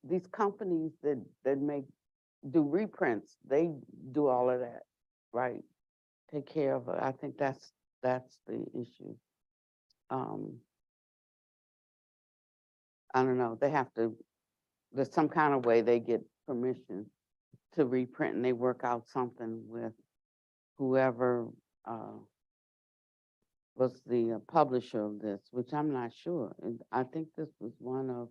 these companies that do reprints, they do all of that, right? Take care of it. I think that's the issue. I don't know. They have to. There's some kind of way they get permission to reprint, and they work out something with whoever was the publisher of this, which I'm not sure. And I think this was one of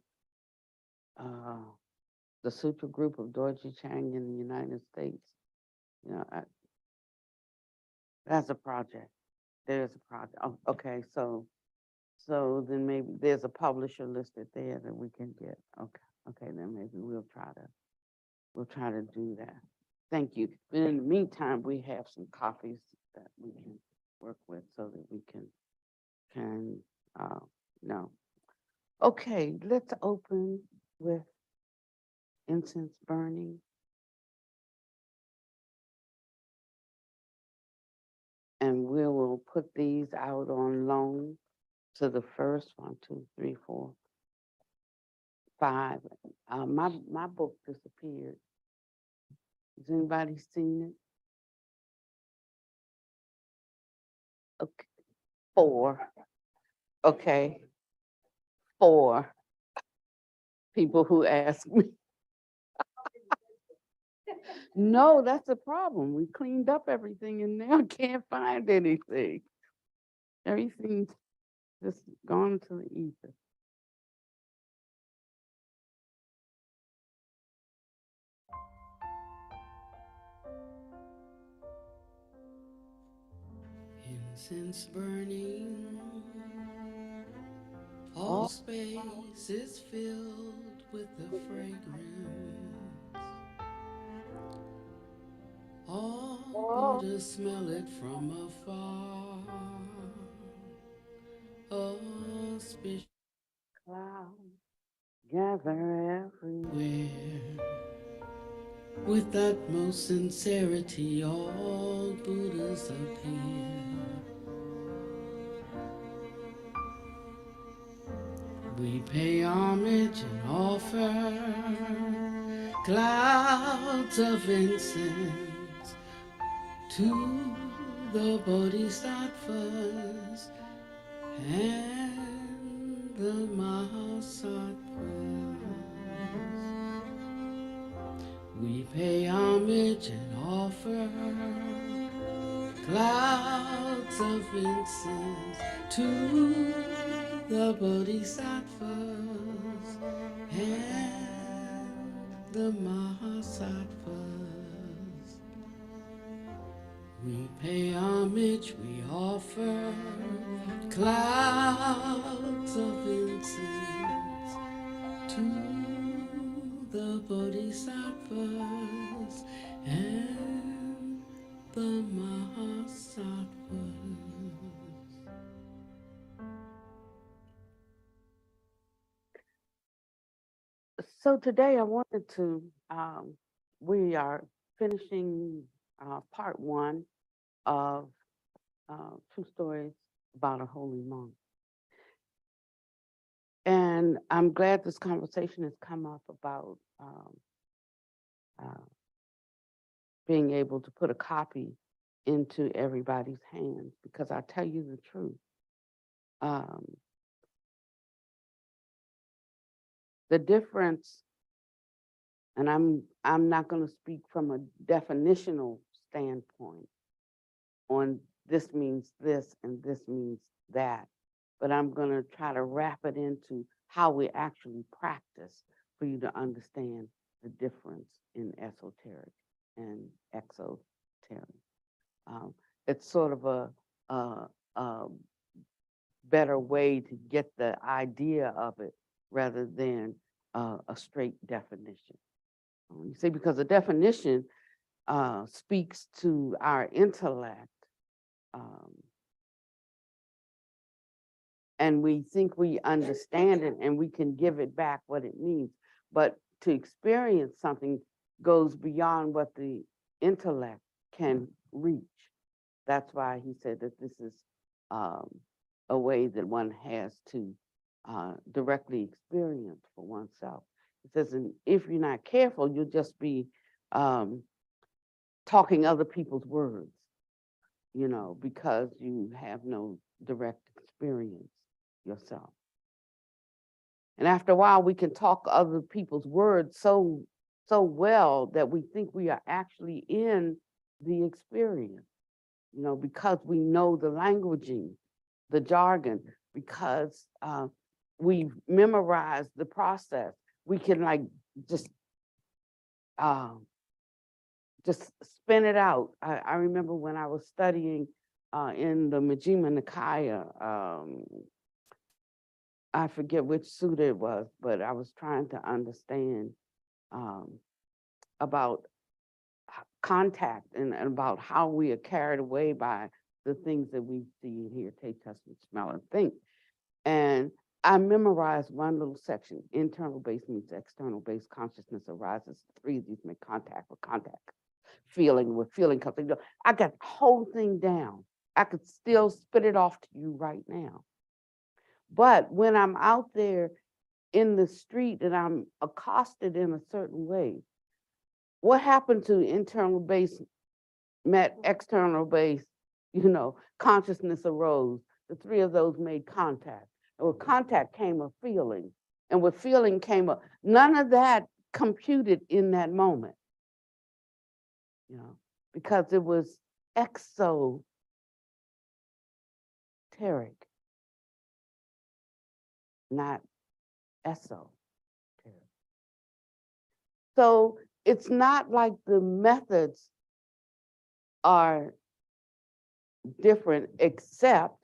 the Sutra Group of Dorji Chang in the United States. You know, that's a project. There's a project. Oh, okay, so then maybe there's a publisher listed there that we can get. Okay, then maybe we'll try to do that. Thank you. But in the meantime, we have some copies that we can work with so that we can no. Okay, let's open with incense burning. And we will put these out on loan to the first 1, 2, 3, 4, 5. My book disappeared. Has anybody seen it? Okay, 4. Okay, 4 people who ask me. No, that's a problem. We cleaned up everything and now can't find anything. Everything's just gone to the ether. Incense burning, all space is filled with the fragrance. All Buddhas smell it from afar. Auspicious Clouds gather everywhere. With utmost sincerity, all Buddhas appear. We pay homage and offer clouds of incense to the Bodhisattvas and the Mahasattvas. We pay homage and offer clouds of incense to the Bodhisattvas and the Mahasattvas. We pay homage, we offer clouds of incense to the Bodhisattvas and the Mahasattvas. So today I wanted to, we are finishing part 1 of 2 stories about a holy monk. And I'm glad this conversation has come up about being able to put a copy into everybody's hands, because I tell you the truth. The difference, and I'm not going to speak from a definitional standpoint on this means this and this means that, but I'm going to try to wrap it into how we actually practice for you to understand the difference in esoteric and exoteric. It's sort of a better way to get the idea of it rather than a straight definition. You see, because the definition speaks to our intellect, and we think we understand it and we can give it back what it means. But to experience something goes beyond what the intellect can reach. That's why he said that this is a way that one has to directly experience for oneself. It says, and if you're not careful, you'll just be talking other people's words, because you have no direct experience yourself. And after a while, we can talk other people's words so well that we think we are actually in the experience, because we know the languaging, the jargon, because we've memorized the process. We can just uh, just spin it out. I remember when I was studying in the Majjhima Nikaya, I forget which sutta it was, but I was trying to understand about contact and about how we are carried away by the things that we see and hear, taste, touch, and smell, and think. And I memorized one little section. Internal base meets external base. Consciousness arises. Three of these make contact with contact. Feeling with feeling comes. I got the whole thing down. I could still spit it off to you right now. But when I'm out there in the street and I'm accosted in a certain way, what happened to internal base met external base? Consciousness arose. The three of those made contact. And with contact came a feeling. And with feeling came none of that computed in that moment. Because it was exoteric, not esoteric. So it's not like the methods are different, except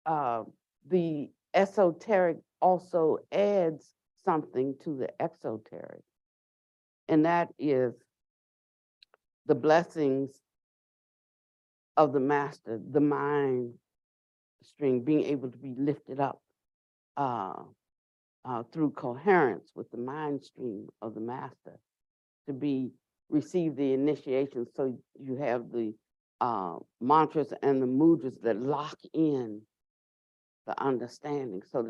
the esoteric also adds something to the exoteric. And that is the blessings of the master, the mind stream being able to be lifted up through coherence with the mind stream of the master, to receive the initiation. So you have the mantras and the mudras that lock in the understanding so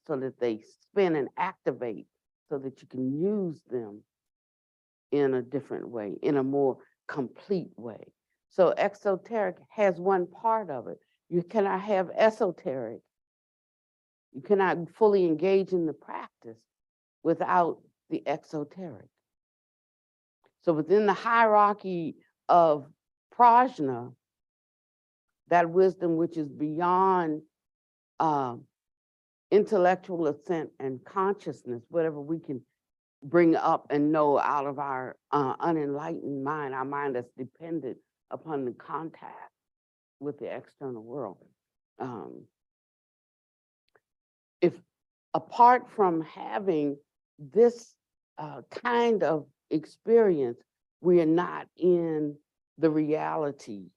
that they spin and activate so that you can use them in a different way, in a more complete way. So exoteric has one part of it. You cannot have esoteric. You cannot fully engage in the practice without the exoteric. So within the hierarchy of prajna, that wisdom which is beyond intellectual assent and consciousness, whatever we can bring up and know out of our unenlightened mind, our mind that's dependent upon the contact with the external world. If apart from having this kind of experience, we are not in the reality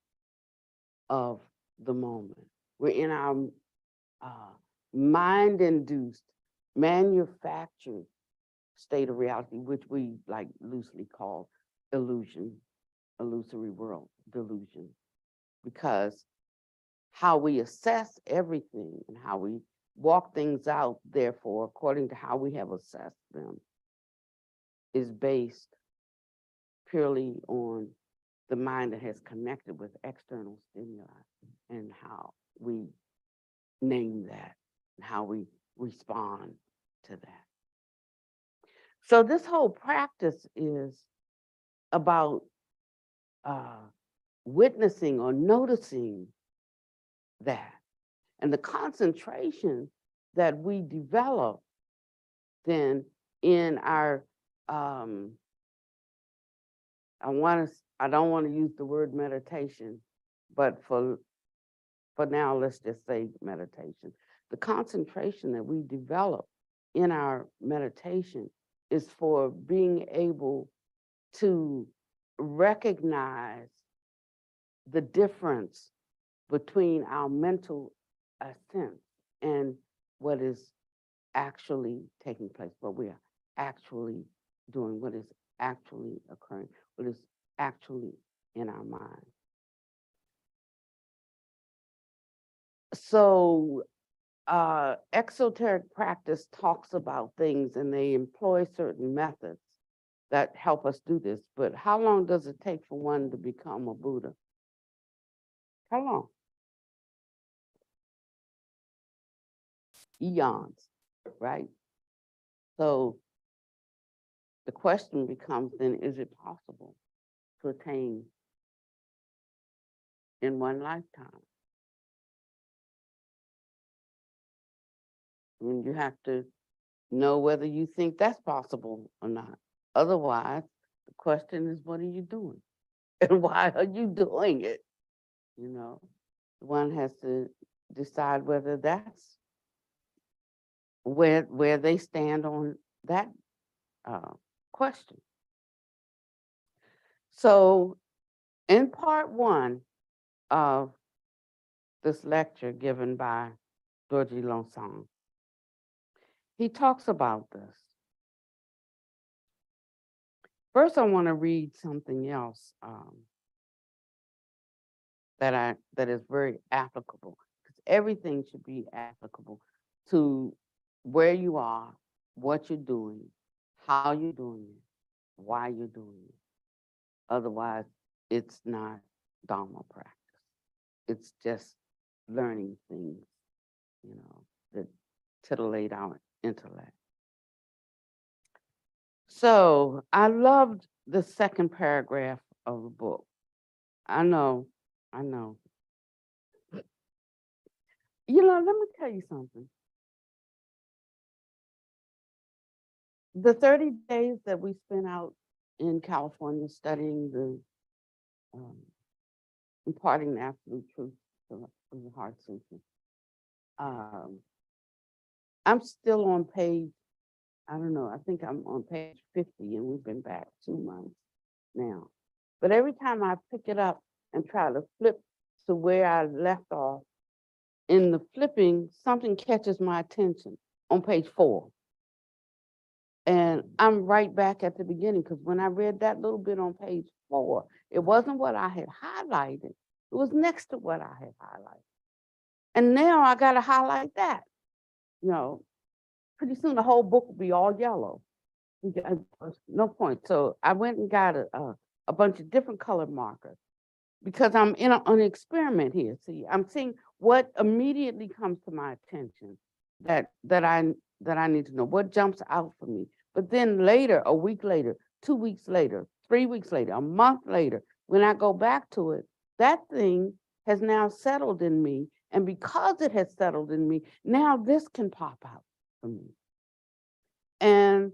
of the moment. We're in our mind-induced, manufactured state of reality, which we loosely call illusion, illusory world, delusion. Because how we assess everything and how we walk things out, therefore, according to how we have assessed them, is based purely on the mind that has connected with external stimuli and how we name that and how we respond to that. So this whole practice is about witnessing or noticing that. And the concentration that we develop then in our, I don't want to use the word meditation, but for now, let's just say meditation. The concentration that we develop in our meditation is for being able to recognize the difference between our mental assent and what is actually taking place, what we are actually doing, what is actually occurring, what is actually in our mind. So exoteric practice talks about things and they employ certain methods that help us do this. But how long does it take for one to become a Buddha? How long? Eons, right? So the question becomes then, is it possible to attain in one lifetime? I mean, you have to know whether you think that's possible or not. Otherwise, the question is, what are you doing? And why are you doing it? You know, one has to decide whether that's where they stand on that question. So in part one of this lecture given by Dorji Lonsang, he talks about this. First, I want to read something else that is very applicable, because everything should be applicable to where you are, what you're doing, how you're doing it, why you're doing it. Otherwise, it's not Dharma practice. It's just learning things, you know, that titillate our intellect. So I loved the second paragraph of the book. I know. You know, let me tell you something. The 30 days that we spent out in California studying the imparting the absolute truth of the Heart Sutra, I'm still on page, I don't know, I think I'm on page 50 and we've been back 2 months now. But every time I pick it up and try to flip to where I left off, in the flipping, something catches my attention on page 4. And I'm right back at the beginning, because when I read that little bit on page 4, it wasn't what I had highlighted. It was next to what I had highlighted. And now I got to highlight that. You know, pretty soon the whole book will be all yellow. No point. So I went and got a bunch of different colored markers, because I'm in an experiment here. See, I'm seeing what immediately comes to my attention that I need to know, what jumps out for me. But then later, a week later, 2 weeks later, 3 weeks later, a month later, when I go back to it, that thing has now settled in me. And because it has settled in me, now this can pop out for me. And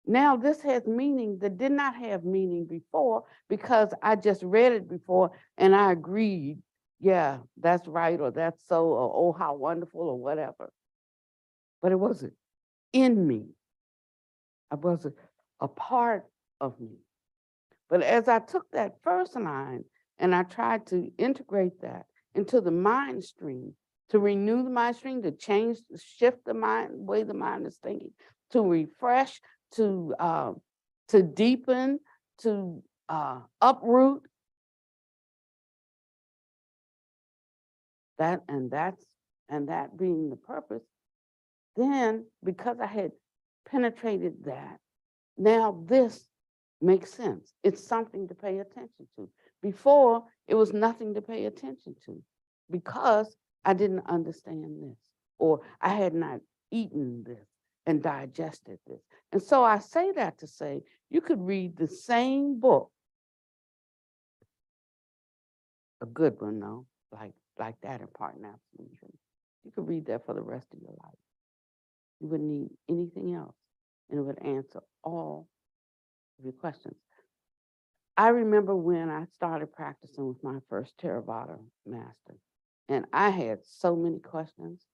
now this has meaning that did not have meaning before, because I just read it before and I agreed, yeah, that's right, or that's so, or oh, how wonderful, or whatever. But it wasn't in me. It wasn't a part of me. But as I took that first line and I tried to integrate that into the mind stream, to renew the mind stream, to change, shift the mind, way the mind is thinking, to refresh, to deepen, to uproot. That being the purpose, then because I had penetrated that, now this makes sense. It's something to pay attention to. Before, it was nothing to pay attention to, because I didn't understand this, or I had not eaten this and digested this. And so I say that to say, you could read the same book, a good one though, like that, Imparting Absolute Truth. You could read that for the rest of your life. You wouldn't need anything else, and it would answer all of your questions. I remember when I started practicing with my first Theravada master, and I had so many questions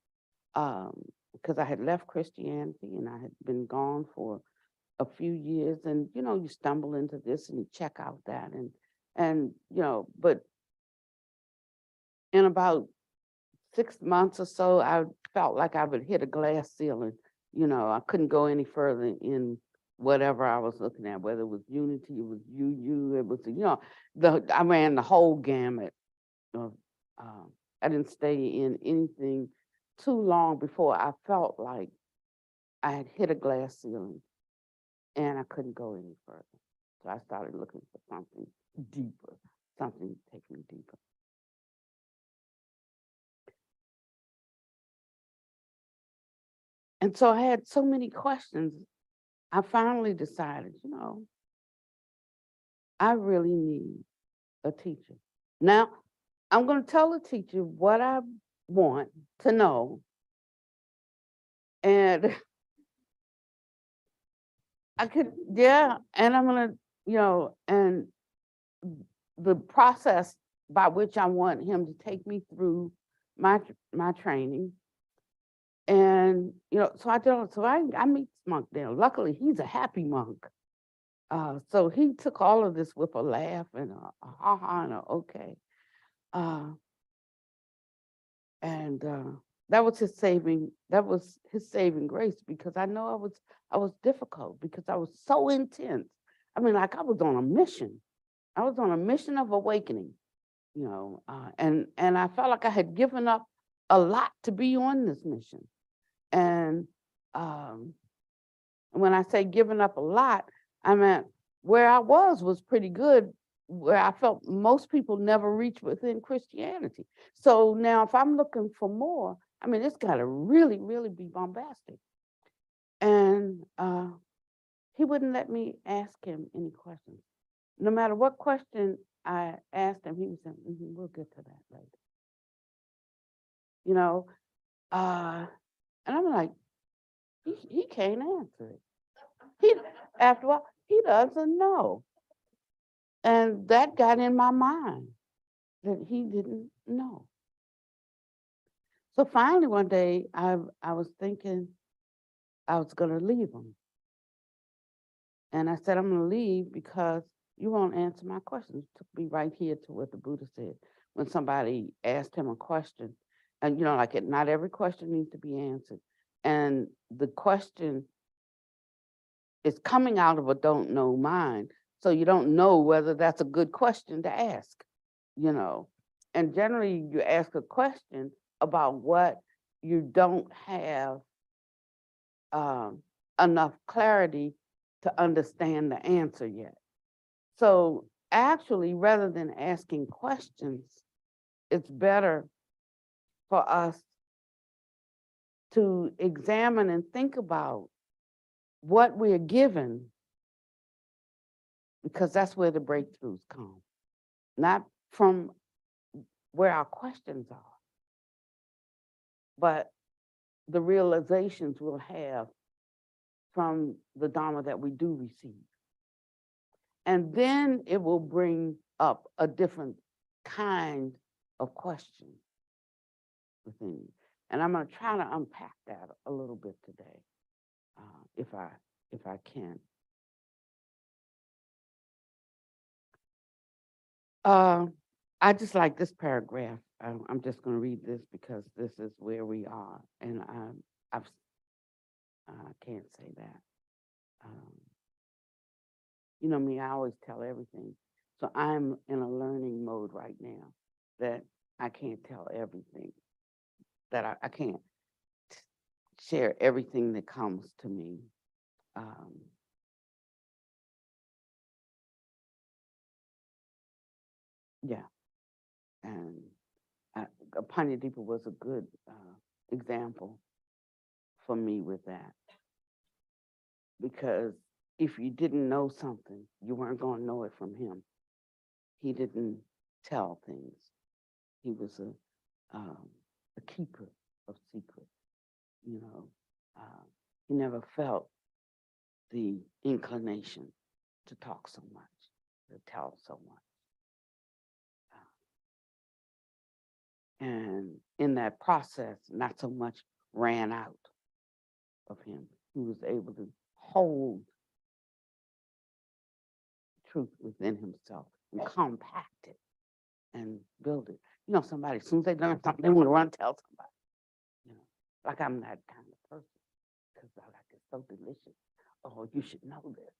because I had left Christianity and I had been gone for a few years, and you know, you stumble into this and you check out that, and you know, but in about 6 months or so, I felt like I would hit a glass ceiling. You know, I couldn't go any further in whatever I was looking at, whether it was unity, it was it was, you know, I ran the whole gamut of, I didn't stay in anything too long before I felt like I had hit a glass ceiling and I couldn't go any further. So I started looking for something deeper, something to take me deeper. And so I had so many questions. I finally decided, I really need a teacher. Now, I'm going to tell the teacher what I want to know. And I could, yeah, and I'm going to, and the process by which I want him to take me through my training. And, so I don't, so I meet this monk there. Luckily, he's a happy monk. So he took all of this with a laugh and a ha ha and a okay. And that was his saving grace, because I know I was difficult because I was so intense. I mean, like I was on a mission. I was on a mission of awakening, and I felt like I had given up a lot to be on this mission. And when I say giving up a lot, I meant where I was pretty good, where I felt most people never reach within Christianity. So now if I'm looking for more, I mean, it's got to really, really be bombastic. And he wouldn't let me ask him any questions. No matter what question I asked him, he was saying, we'll get to that later. And I'm like, he can't answer it. After a while, he doesn't know. And that got in my mind that he didn't know. So finally one day I was thinking I was going to leave him. And I said, I'm going to leave because you won't answer my questions. It took me right here to what the Buddha said. When somebody asked him a question, and not every question needs to be answered. And the question is coming out of a don't know mind. So you don't know whether that's a good question to ask, And generally you ask a question about what you don't have enough clarity to understand the answer yet. So actually, rather than asking questions, it's better for us to examine and think about what we're given, because that's where the breakthroughs come, not from where our questions are, but the realizations we'll have from the Dharma that we do receive. And then it will bring up a different kind of question within you. And I'm going to try to unpack that a little bit today, if I can. I just like this paragraph. I'm just going to read this because this is where we are, and I can't say that. You know me, I always tell everything. So I'm in a learning mode right now that I can't tell everything, that I can't share everything that comes to me. Yeah, and Panyadeepa was a good example for me with that, because if you didn't know something, you weren't going to know it from him. He didn't tell things. He was a keeper of secrets. He never felt the inclination to talk so much, to tell so much. And in that process, not so much ran out of him. He was able to hold truth within himself and compact it and build it. Somebody, as soon as they learn something, they want to run and tell somebody. Like I'm that kind of person, because I like it's so delicious. Oh, you should know this.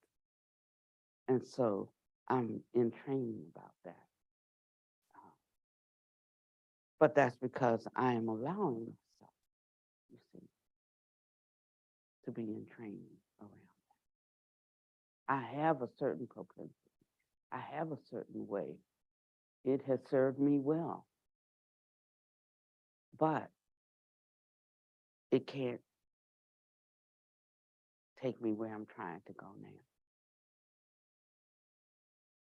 And so I'm in training about that. But that's because I am allowing myself to be in training around that. I have a certain propensity. I have a certain way. It has served me well, but it can't take me where I'm trying to go now.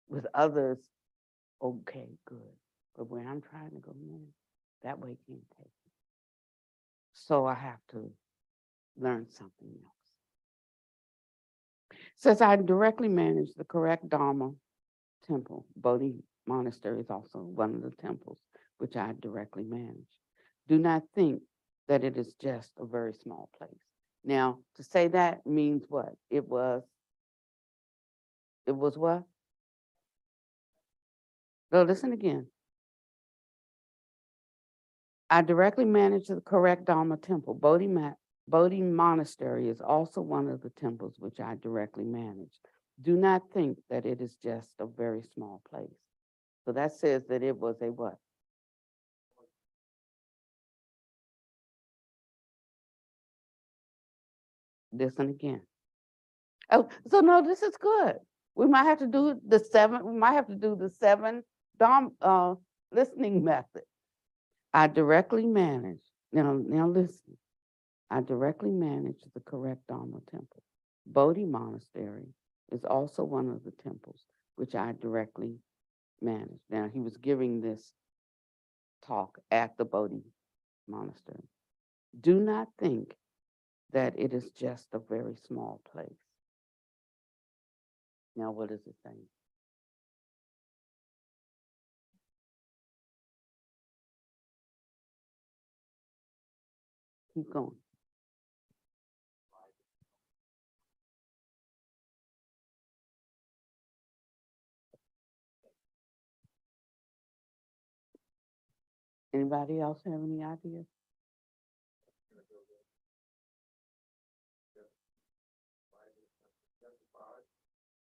With others, okay, good. But where I'm trying to go now, that way can't take me. So I have to learn something else. Says I directly manage the correct Dharma temple. Bodhi Monastery is also one of the temples which I directly manage. Do not think that it is just a very small place. Now, to say that means what? It was what? No, listen again. I directly manage the correct Dharma temple. Bodhi Monastery is also one of the temples which I directly manage. Do not think that it is just a very small place. So that says that it was a what? Listen again. Oh, so no, this is good. We might have to do the seven, we might have to do the seven listening method. I directly manage, now listen. I directly manage the correct Dharma temple. Bodhi Monastery is also one of the temples which I directly manage. Now, he was giving this talk at the Bodhi Monastery. Do not think that it is just a very small place. Now, what is it saying? Keep going. Anybody else have any ideas?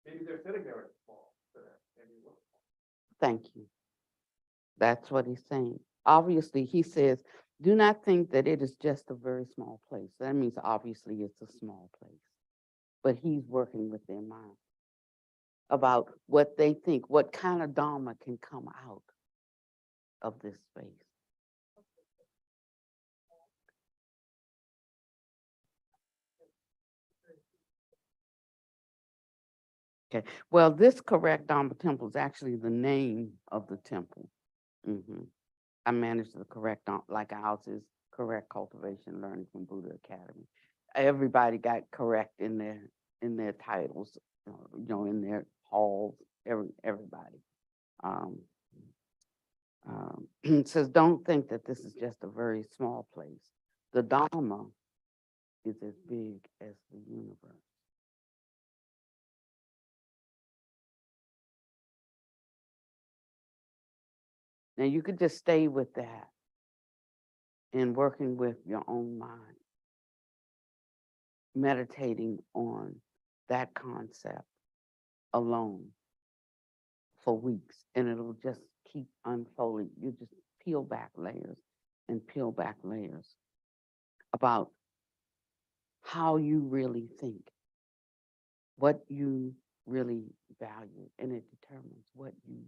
Maybe they're sitting there at small. Maybe Thank you. That's what he's saying. Obviously, he says, do not think that it is just a very small place. That means obviously it's a small place. But he's working with their mind about what they think, what kind of Dharma can come out of this space. Okay, well, this correct Dharma temple is actually the name of the temple. I manage the correct, like ours is correct cultivation learning from Buddha Academy. Everybody got correct in their titles, in their halls, everybody. It says, don't think that this is just a very small place. The Dharma is as big as the universe. Now you could just stay with that and working with your own mind, meditating on that concept alone for weeks, and it'll just keep unfolding. You just peel back layers and peel back layers about how you really think, what you really value, and it determines what you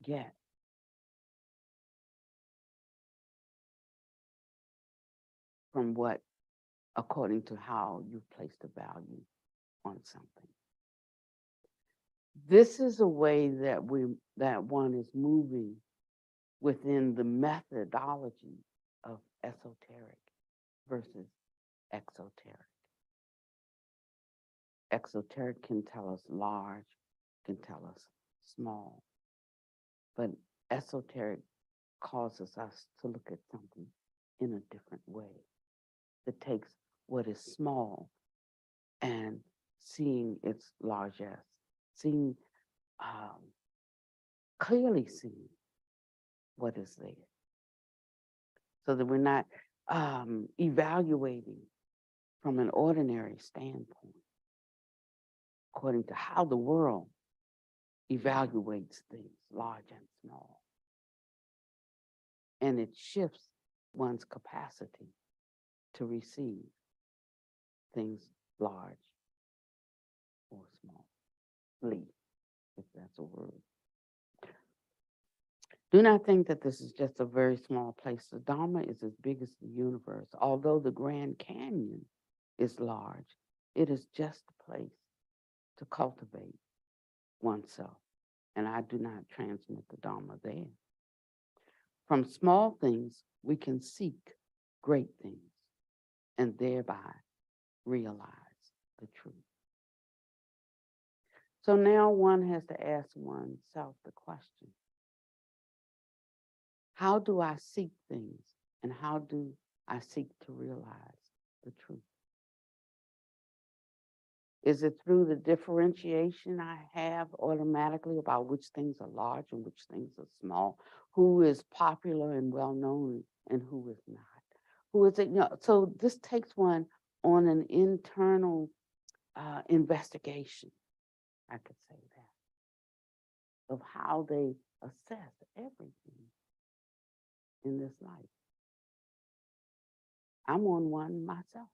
get. From what, according to how you placed a value on something. This is a way that one is moving within the methodology of esoteric versus exoteric. Exoteric can tell us large, can tell us small, but esoteric causes us to look at something in a different way. That takes what is small and seeing its largesse, seeing, clearly seeing what is there, so that we're not evaluating from an ordinary standpoint, according to how the world evaluates things, large and small. And it shifts one's capacity to receive. things large or small, if that's a word. Do not think that this is just a very small place. The Dharma is as big as the universe. Although the Grand Canyon is large, it is just a place to cultivate oneself. And I do not transmit the Dharma there. From small things, we can seek great things and thereby realize the truth. So now one has to ask oneself the question, how do I seek things and how do I seek to realize the truth? Is it through the differentiation I have automatically about which things are large and which things are small? Who is popular and well known and who is not? Who is it? So this takes one on an internal investigation, I could say that, of how they assess everything in this life. I'm on one myself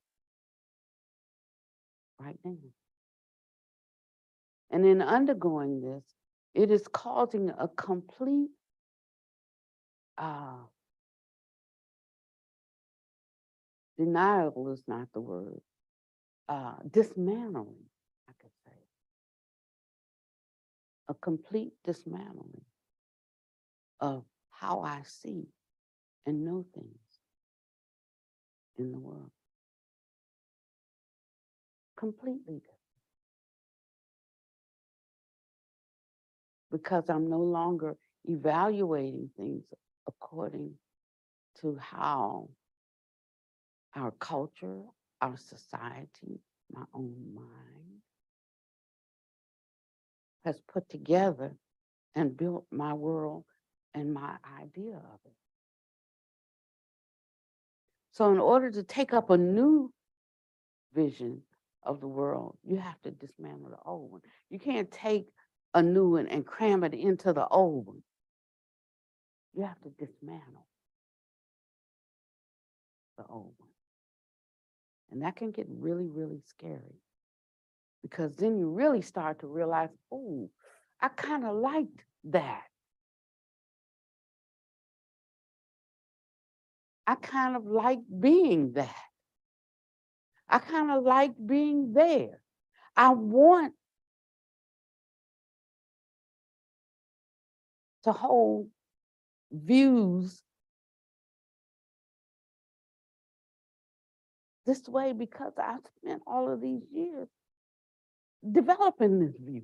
right now. And in undergoing this, it is causing a complete denial is not the word, dismantling, I could say. A complete dismantling of how I see and know things in the world. Completely different. Because I'm no longer evaluating things according to how our culture, our society, my own mind has put together and built my world and my idea of it. So in order to take up a new vision of the world, you have to dismantle the old one. You can't take a new one and cram it into the old one. You have to dismantle the old one. And that can get really, really scary. Because then you really start to realize, oh, I kind of liked that. I kind of like being that. I kind of like being there. I want to hold views this way because I spent all of these years developing this view.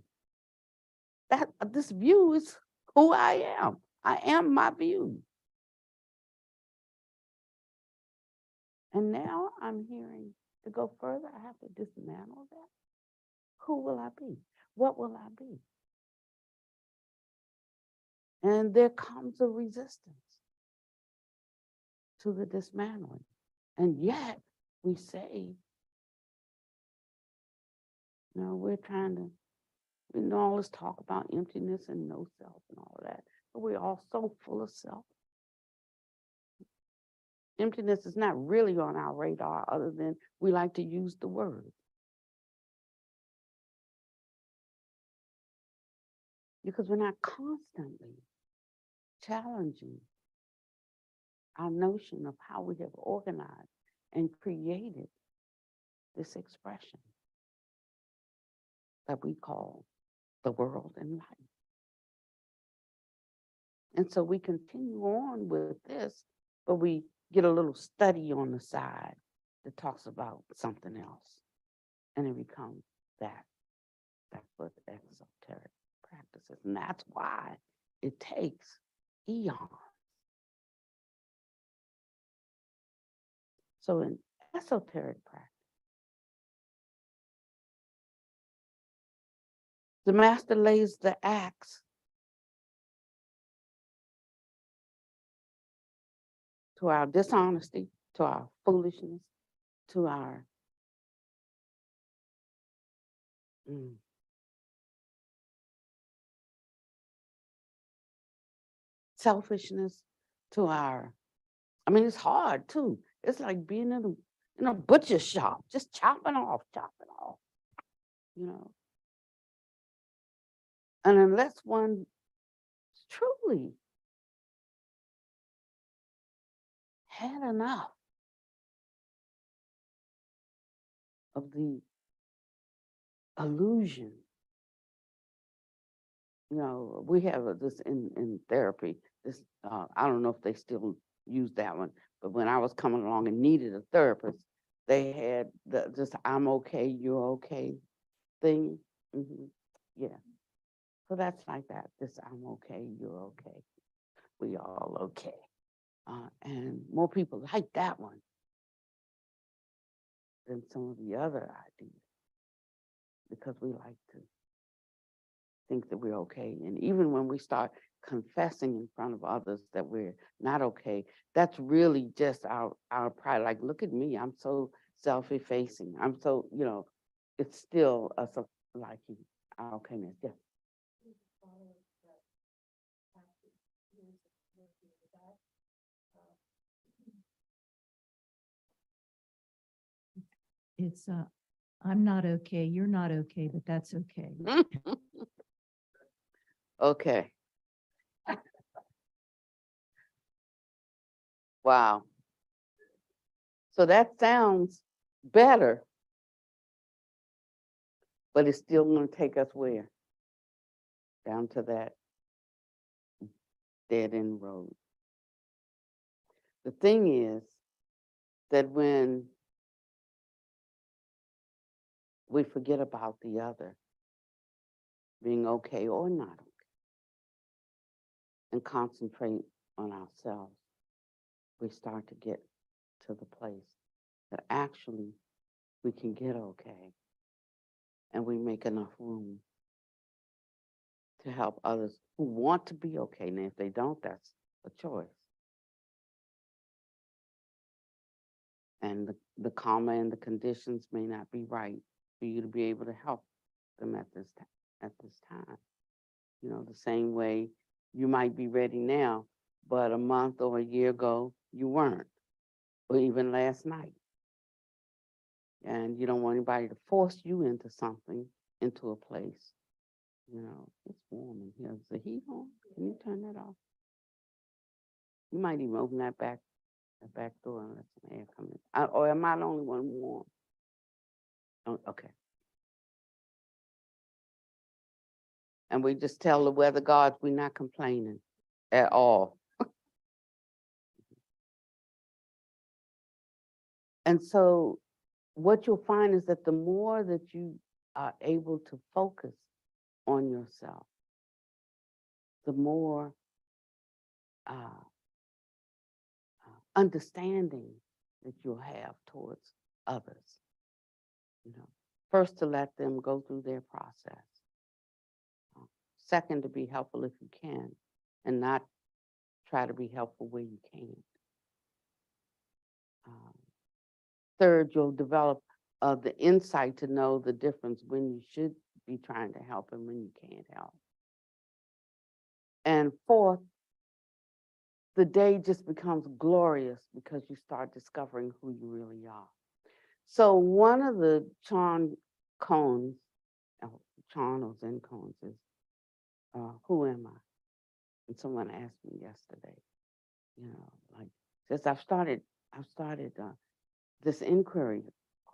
That this view is who I am. I am my view. And now I'm hearing to go further, I have to dismantle that. Who will I be? What will I be? And there comes a resistance to the dismantling. And yet we say, we're trying to, we know all this talk about emptiness and no self and all of that, but we're all so full of self. Emptiness is not really on our radar other than we like to use the word. Because we're not constantly challenging our notion of how we have organized and created this expression that we call the world and life. And so we continue on with this, but we get a little study on the side that talks about something else. And it becomes that. That's what esoteric practices. And that's why it takes eons. So in esoteric practice, the master lays the axe to our dishonesty, to our foolishness, to our selfishness, to our, it's hard too. It's like being in a butcher shop, just chopping off, you know. And unless one truly had enough of the illusion, we have this in therapy, this, I don't know if they still use that one, but when I was coming along and needed a therapist, they had this I'm okay, you're okay thing. Yeah. So that's like that. This I'm okay, you're okay. We all okay. And more people like that one than some of the other ideas because we like to think that we're okay. And even when we start confessing in front of others that we're not okay, that's really just our pride. Like, look at me, I'm so self-effacing. I'm so, it's still us like our okayness. Yeah. It's I'm not okay, you're not okay, but that's okay. Okay. Wow. So that sounds better, but it's still going to take us where? Down to that dead end road. The thing is that when we forget about the other being okay or not okay, and concentrate on ourselves, we start to get to the place that actually we can get okay, and we make enough room to help others who want to be okay. And if they don't, that's a choice. And the karma and the conditions may not be right for you to be able to help them at this time. The same way you might be ready now, but a month or a year ago you weren't, or even last night. And you don't want anybody to force you into something, into a place. It's warm in here. Is the heat on? Can you turn that off? You might even open that back door and let some air come in. Or am I the only one warm? Oh, okay. And we just tell the weather gods we're not complaining at all. And so what you'll find is that the more that you are able to focus on yourself, the more understanding that you'll have towards others. First, to let them go through their process. Second, to be helpful if you can, and not try to be helpful where you can't. Third, you'll develop the insight to know the difference when you should be trying to help and when you can't help. And fourth, the day just becomes glorious because you start discovering who you really are. So one of the Chan cones, Chan or Zen cones is, who am I? And someone asked me yesterday, like, since I've started this inquiry,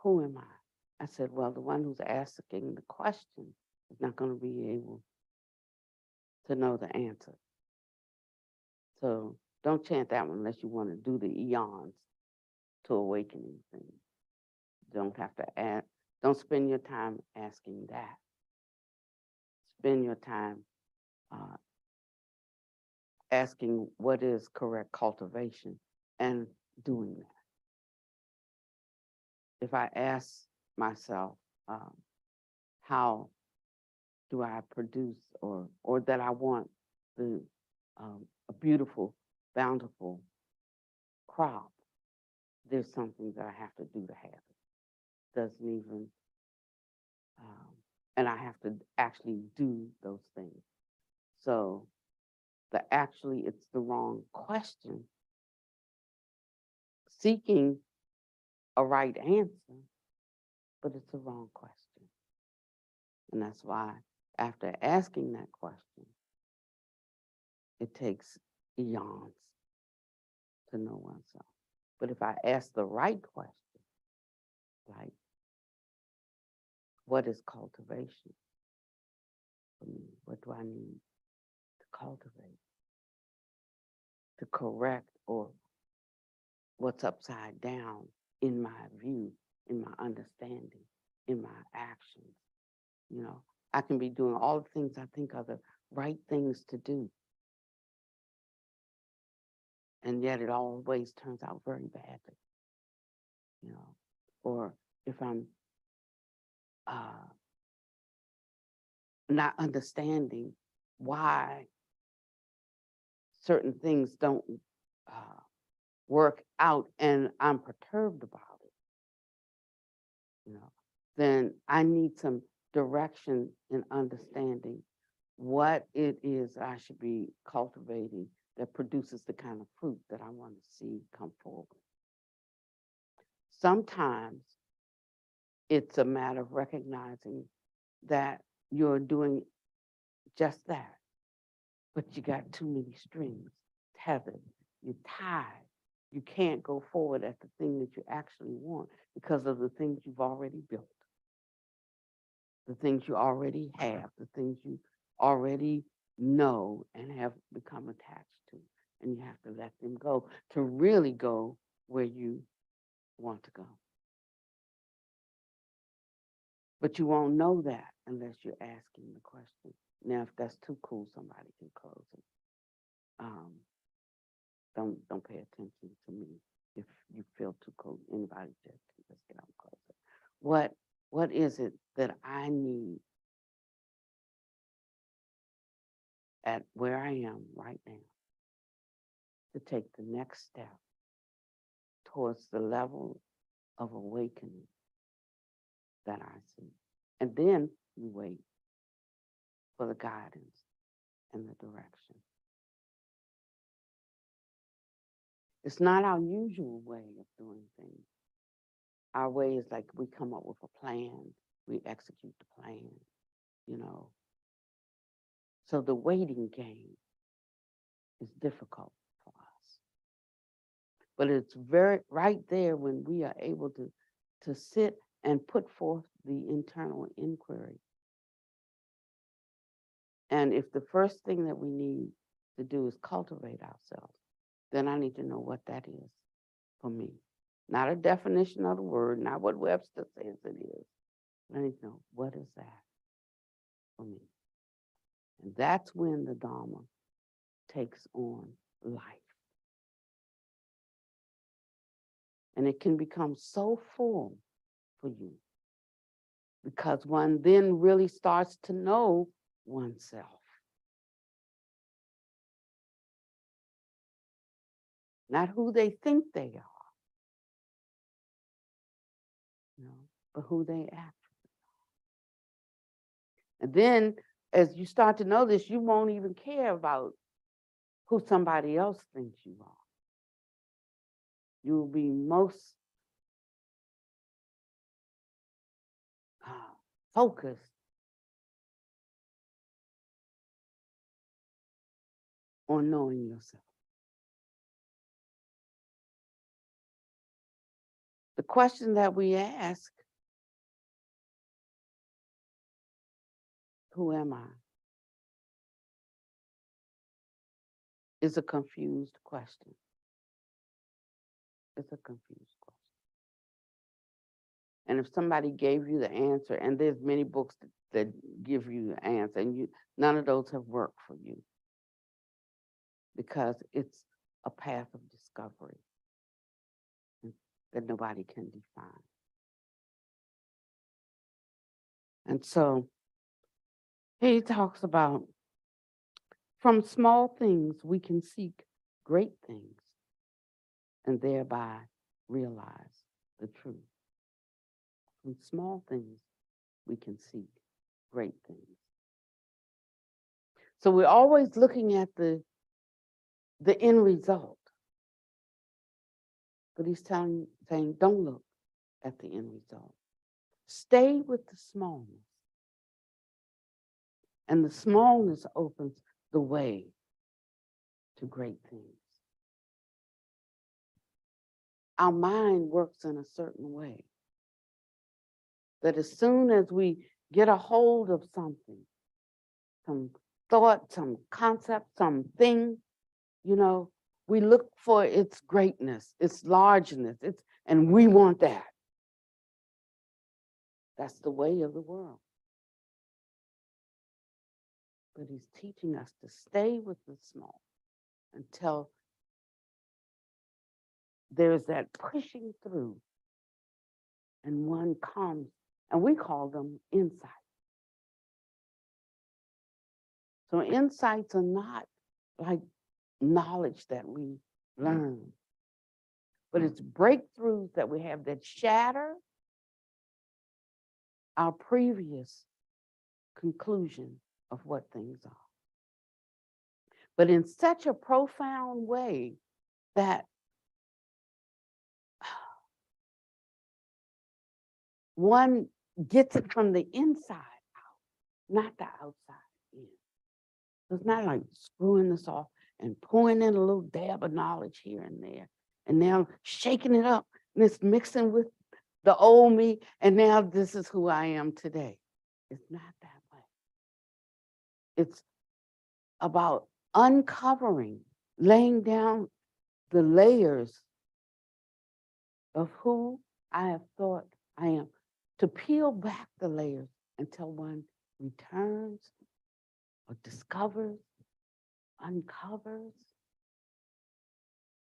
who am I? I said, well, the one who's asking the question is not going to be able to know the answer. So don't chant that one unless you want to do the eons to awakening thing. Don't have to ask, don't spend your time asking that. Spend your time asking what is correct cultivation and doing that. If I ask myself, how do I produce or that I want a beautiful, bountiful crop, there's something that I have to do to have it. Doesn't even, and I have to actually do those things. So it's the wrong question. Seeking a right answer, but it's a wrong question. And that's why after asking that question, it takes eons to know oneself. But if I ask the right question, like, what is cultivation for me? What do I need to cultivate, to correct, or what's upside down in my view, in my understanding, in my actions? You know, I can be doing all the things I think are the right things to do, and yet it always turns out very badly. You know, or if I'm not understanding why certain things don't work out and I'm perturbed about it, you know, then I need some direction in understanding what it is I should be cultivating that produces the kind of fruit that I want to see come forward. Sometimes it's a matter of recognizing that you're doing just that, but you got too many strings tethered, you're tied. You can't go forward at the thing that you actually want because of the things you've already built, the things you already have, the things you already know and have become attached to. And you have to let them go to really go where you want to go. But you won't know that unless you're asking the question. Now, if that's too cool, somebody can close it. Don't pay attention to me if you feel too cool. Anybody just get on closer. What is it that I need at where I am right now to take the next step towards the level of awakening that I see? And then you wait for the guidance and the direction. It's not our usual way of doing things. Our way is like we come up with a plan, we execute the plan, you know. So the waiting game is difficult for us. But it's very right there when we are able to sit and put forth the internal inquiry. And if the first thing that we need to do is cultivate ourselves, then I need to know what that is for me. Not a definition of the word, not what Webster says it is. I need to know, what is that for me? And that's when the Dharma takes on life. And it can become so full for you because one then really starts to know oneself. Not who they think they are, you know, but who they actually are. And then as you start to know this, you won't even care about who somebody else thinks you are. You'll be most focused on knowing yourself. The question that we ask, who am I, is a confused question. It's a confused question. And if somebody gave you the answer, and there's many books that give you the answer, and none of those have worked for you because it's a path of discovery that nobody can define. And so he talks about from small things we can seek great things and thereby realize the truth. From small things we can seek great things. So we're always looking at the end result. But he's saying, don't look, at the end result. Stay with the smallness. And the smallness opens the way to great things. Our mind works in a certain way that as soon as we get a hold of something, some thought, some concept, something, we look for its greatness, its largeness, and we want that. That's the way of the world. But he's teaching us to stay with the small until there's that pushing through and one comes, and we call them insights. So insights are not like knowledge that we learn, but it's breakthroughs that we have that shatter our previous conclusion of what things are. But in such a profound way that one gets it from the inside out, not the outside in. So it's not like screwing this off and pouring in a little dab of knowledge here and there, and now shaking it up, and it's mixing with the old me, and now this is who I am today. It's not that way. It's about uncovering, laying down the layers of who I have thought I am, to peel back the layers until one returns or discovers, uncovers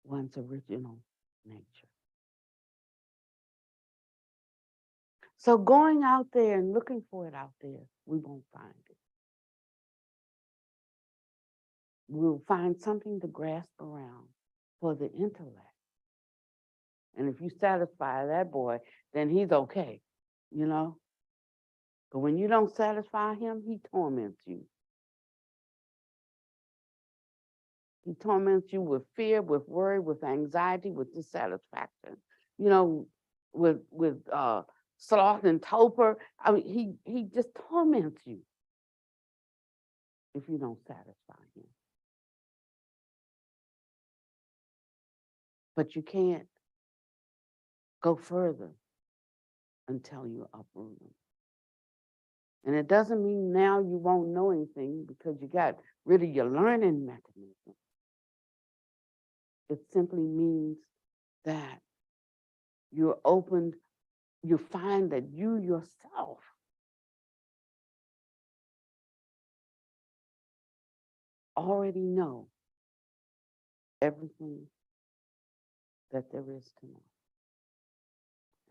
one's original nature. So going out there and looking for it out there, we won't find it. We'll find something to grasp around for the intellect. And if you satisfy that boy, then he's okay, But when you don't satisfy him, he torments you. He torments you with fear, with worry, with anxiety, with dissatisfaction, with sloth and torpor. I mean, he just torments you if you don't satisfy him. But you can't go further until you uproot them. And it doesn't mean now you won't know anything because you got rid of your learning mechanism. It simply means that you're opened, you find that you yourself already know everything that there is to know.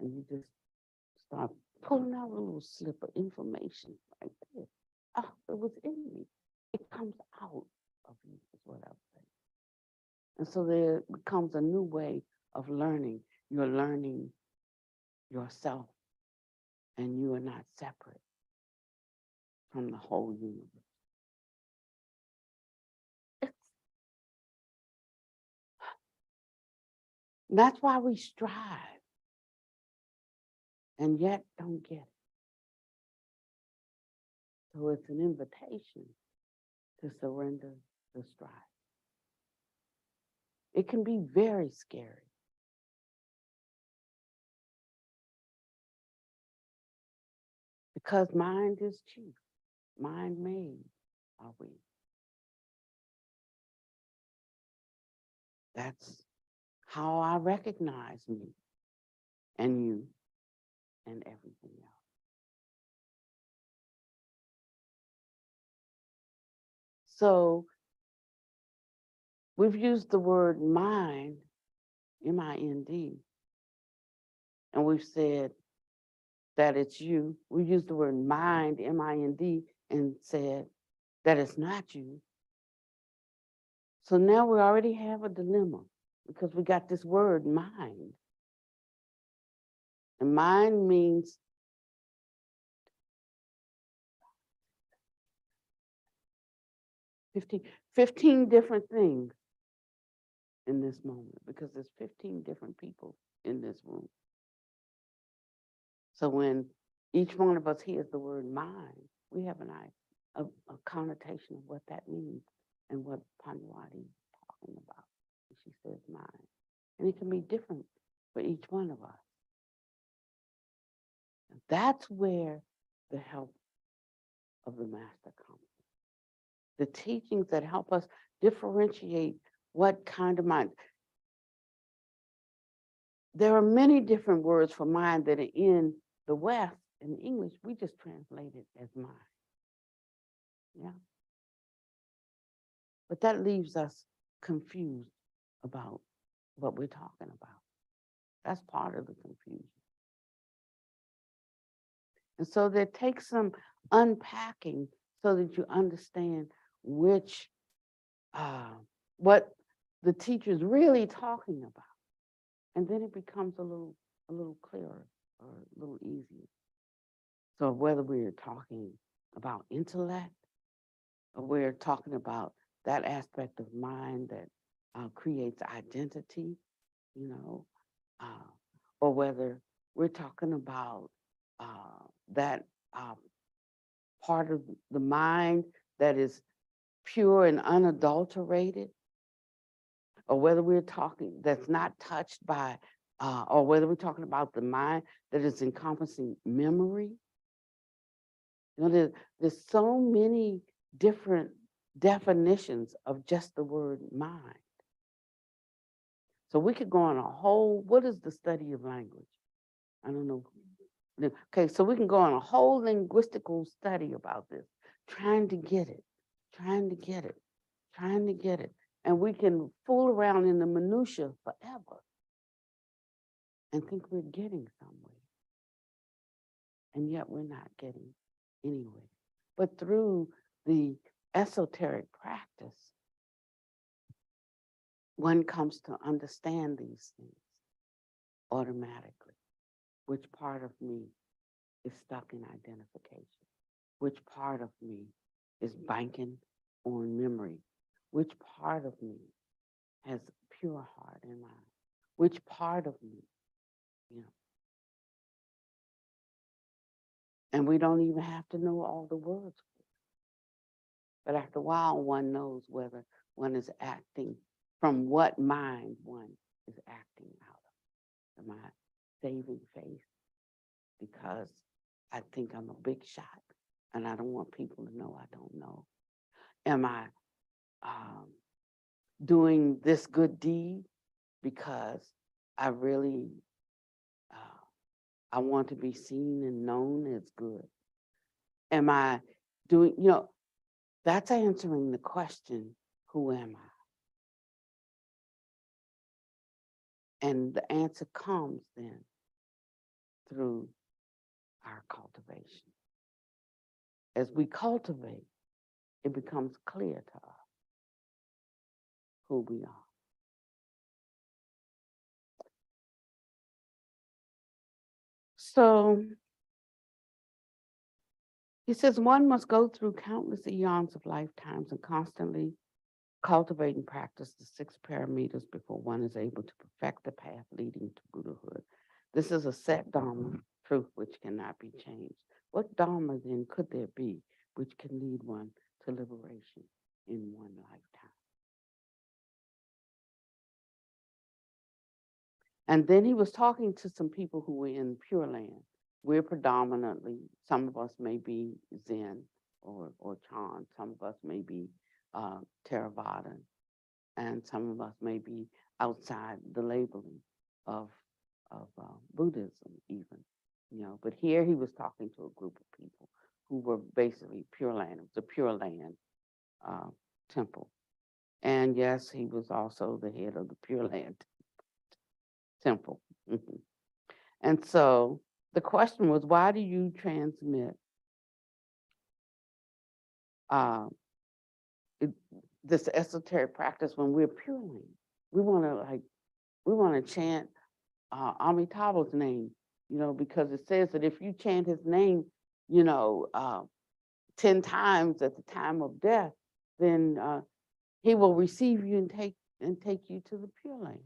And you just start pulling out a little slip of information right there. Oh, it was in me. It comes out of you, is what I'm saying. And so there becomes a new way of learning. You're learning yourself, and you are not separate from the whole universe. That's why we strive and yet don't get it. So it's an invitation to surrender the strive. It can be very scary. Because mind is chief. Mind made are we. That's how I recognize me and you and everything else. So we've used the word mind, M-I-N-D, and we've said that it's you. We used the word mind, M-I-N-D, and said that it's not you. So now we already have a dilemma because we got this word mind. And mind means fifteen different things in this moment because there's 15 different people in this room. So when each one of us hears the word mind, we have a connotation of what that means and what Panwati is talking about when she says mind. And it can be different for each one of us. And that's where the help of the master comes. The teachings that help us differentiate what kind of mind. There are many different words for mind that are in the West. In English, we just translate it as mind. Yeah. But that leaves us confused about what we're talking about. That's part of the confusion. And so there takes some unpacking so that you understand which, what the teacher's really talking about. And then it becomes a little clearer or a little easier. So whether we're talking about intellect or we're talking about that aspect of mind that creates identity, you know, or whether we're talking about that part of the mind that is pure and unadulterated, or whether we're talking that's not touched by, or whether we're talking about the mind that is encompassing memory. You know, there's so many different definitions of just the word mind. So we could go on a whole, what is the study of language? I don't know. Okay, so we can go on a whole linguistical study about this, trying to get it, trying to get it, trying to get it. And we can fool around in the minutia forever and think we're getting somewhere. And yet we're not getting anywhere. But through the esoteric practice, one comes to understand these things automatically. Which part of me is stuck in identification? Which part of me is banking on memory? Which part of me has pure heart and mind? Which part of me, you know? And we don't even have to know all the words. But after a while, one knows whether one is acting from what mind one is acting out of. Am I saving faith because I think I'm a big shot and I don't want people to know I don't know? Am I doing this good deed because I really, I want to be seen and known as good? Am I doing, you know, that's answering the question, who am I? And the answer comes then through our cultivation. As we cultivate, it becomes clear to us who we are. So he says one must go through countless eons of lifetimes and constantly cultivate and practice the 6 parameters before one is able to perfect the path leading to Buddhahood. This is a set Dharma, truth which cannot be changed. What Dharma then could there be which can lead one to liberation in one lifetime? And then he was talking to some people who were in Pure Land. We're predominantly, some of us may be Zen or Chan, some of us may be Theravada, and some of us may be outside the labeling of Buddhism even, you know. But here he was talking to a group of people who were basically Pure Land. It was a Pure Land temple. And yes, he was also the head of the Pure Land temple. And so the question was, why do you transmit this esoteric practice when we're Pure Land? We want to chant Amitabha's name, you know, because it says that if you chant his name, you know, 10 times at the time of death, then he will receive you and take you to the Pure Land.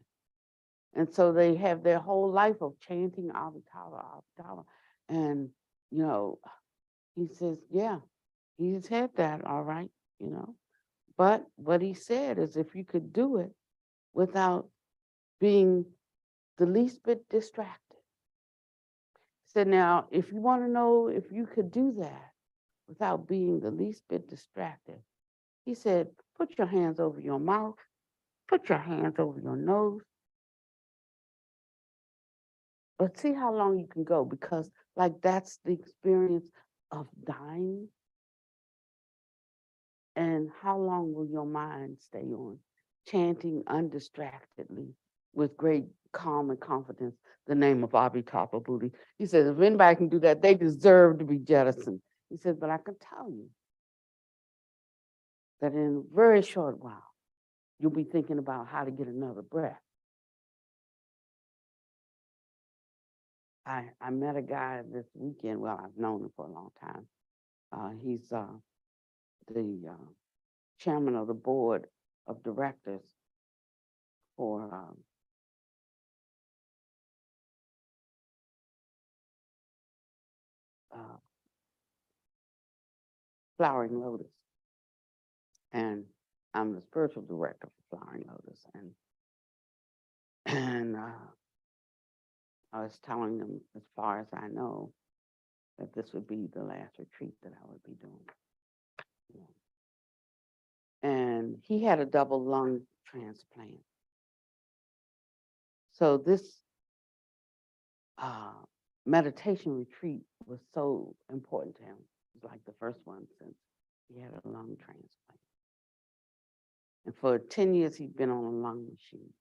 And so they have their whole life of chanting Amitabha, Amitabha. And, you know, he says, yeah, he's had that, all right, you know. But what he said is if you could do it without being the least bit distracted. He said, now, if you want to know if you could do that without being the least bit distracted, he said, put your hands over your mouth, put your hands over your nose, but see how long you can go, because like that's the experience of dying. And how long will your mind stay on chanting undistractedly with great calm and confidence the name of Abhitapa Buddhi? He says, if anybody can do that, they deserve to be jettisoned. He says, but I can tell you that in a very short while, you'll be thinking about how to get another breath. I met a guy this weekend. Well, I've known him for a long time. He's the chairman of the board of directors for uh, Flowering Lotus, and I'm the spiritual director for Flowering Lotus, and I was telling them, as far as I know, that this would be the last retreat that I would be doing. You know. And he had a double lung transplant, so this meditation retreat was so important to him. It was like the first one since he had a lung transplant. And for 10 years, he'd been on a lung machine.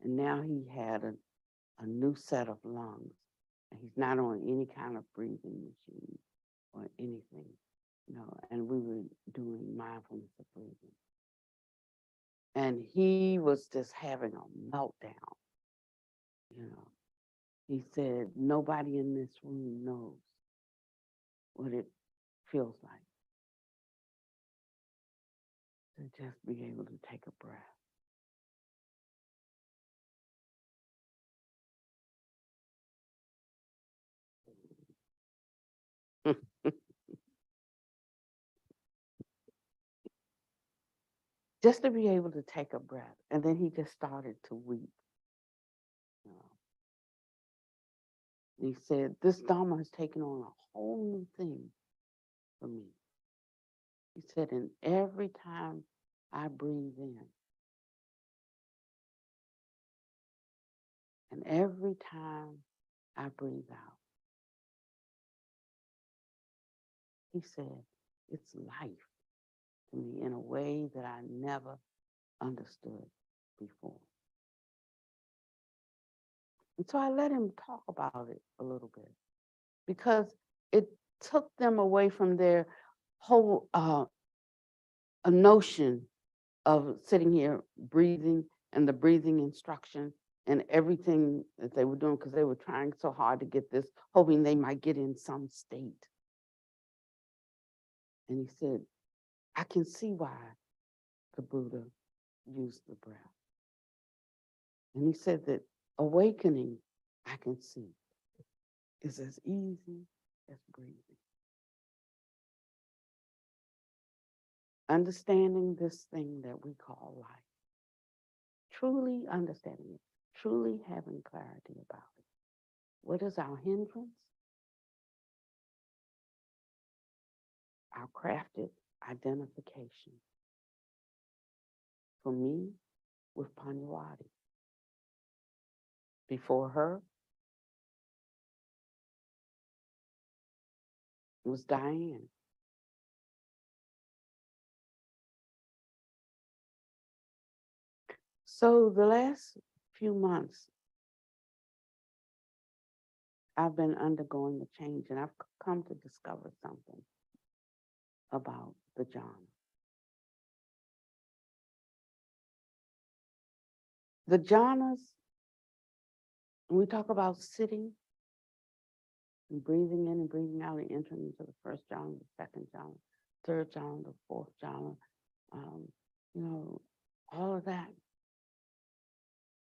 And now he had a new set of lungs. And he's not on any kind of breathing machine or anything, you know, and we were doing mindfulness of breathing. And he was just having a meltdown, you know. He said, nobody in this room knows what it feels like to just be able to take a breath. Just to be able to take a breath. And then he just started to weep. You know. He said, this Dharma has taken on a whole new thing for me. He said, and every time I breathe in, and every time I breathe out, he said, it's life to me in a way that I never understood before. And so I let him talk about it a little bit, because it took them away from their whole a notion of sitting here breathing and the breathing instruction and everything that they were doing, because they were trying so hard to get this, hoping they might get in some state. And he said, I can see why the Buddha used the breath. And he said that awakening, I can see, is as easy as breathing. Understanding this thing that we call life, truly understanding it, truly having clarity about it. What is our hindrance? Our crafted identification. For me, with Panyawadi. Before her was Diane. So the last few months, I've been undergoing a change, and I've come to discover something about the jhana. The jhanas, when we talk about sitting and breathing in and breathing out and entering into the first jhana, the second jhana, third jhana, the fourth jhana, you know, all of that.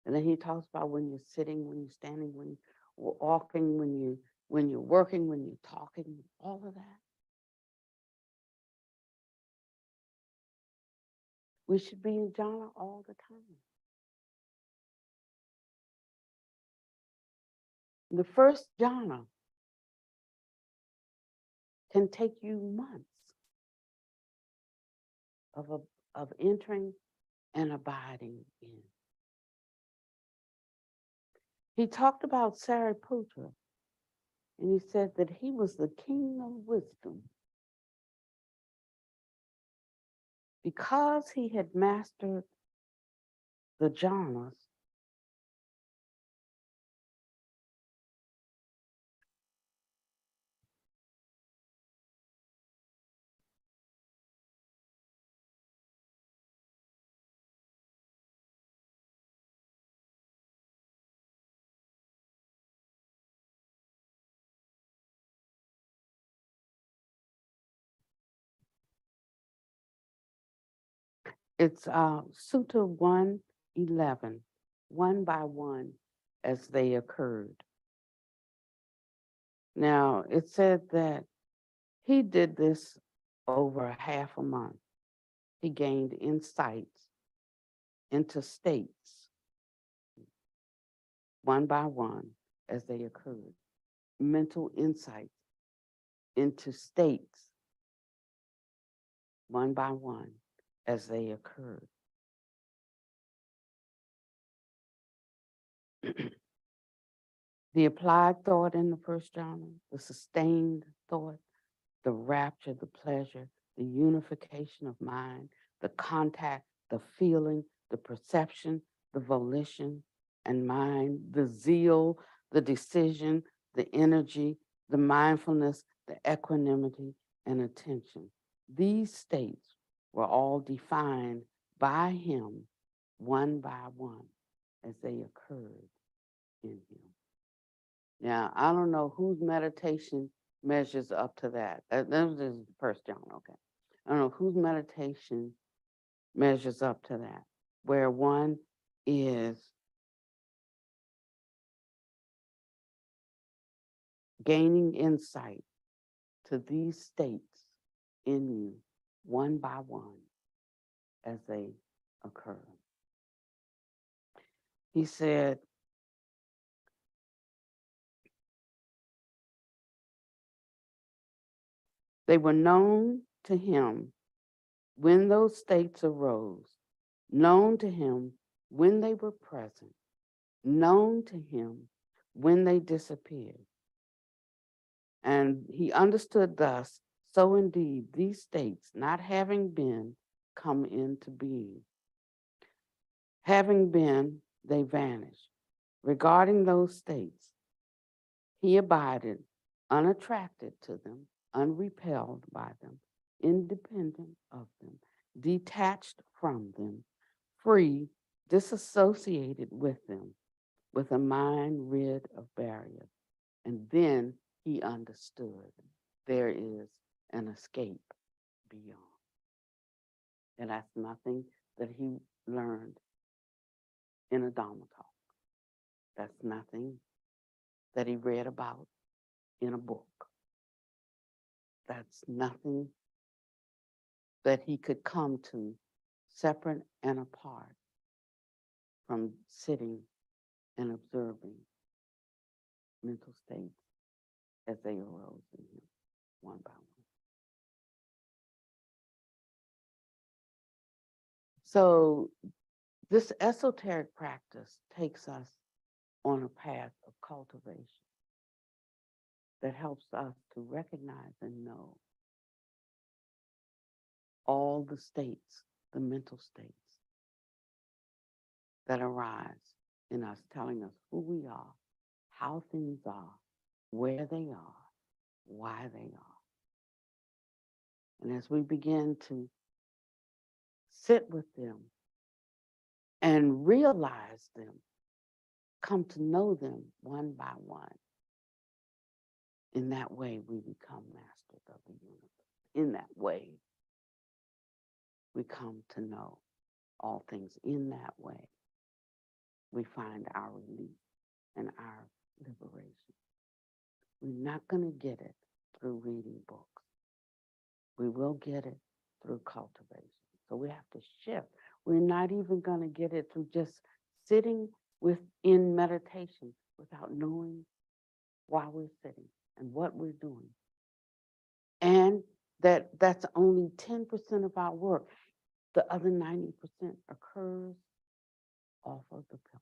And then he talks about when you're sitting, when you're standing, walking, when you're working, when you're talking, all of that. We should be in jhana all the time. The first jhana can take you months of entering and abiding in. He talked about Sariputra, and he said that he was the king of wisdom because he had mastered the jhanas. It's Sutta 111, one by one as they occurred. Now, it said that he did this over half a month. He gained insights into states, one by one as they occurred. Mental insights into states, one by one as they occurred. The applied thought in the first jhana, the sustained thought, the rapture, the pleasure, the unification of mind, the contact, the feeling, the perception, the volition and mind, the zeal, the decision, the energy, the mindfulness, the equanimity, and attention. These states were all defined by him one by one as they occurred in him. Now, I don't know whose meditation measures up to that. That was the first John, okay. I don't know whose meditation measures up to that, where one is gaining insight to these states in you one by one as they occur. He said, they were known to him when those states arose, known to him when they were present, known to him when they disappeared. And he understood thus, so indeed these states, not having been, come into being. Having been, they vanish. Regarding those states, he abided, unattracted to them, unrepelled by them, independent of them, detached from them, free, disassociated with them, with a mind rid of barriers. And then he understood there is an escape beyond. And that's nothing that he learned in a Dharma talk. That's nothing that he read about in a book. That's nothing that he could come to separate and apart from sitting and observing mental states as they arose in him one by one. So this esoteric practice takes us on a path of cultivation that helps us to recognize and know all the states, the mental states that arise in us, telling us who we are, how things are, where they are, why they are. And as we begin to sit with them and realize them, come to know them one by one, in that way we become masters of the universe. In that way, we come to know all things. In that way, we find our relief and our liberation. We're not going to get it through reading books. We will get it through cultivation. So we have to shift. We're not even going to get it through just sitting within meditation without knowing why we're sitting and what we're doing. And that's only 10% of our work. The other 90% occurs off of the pill.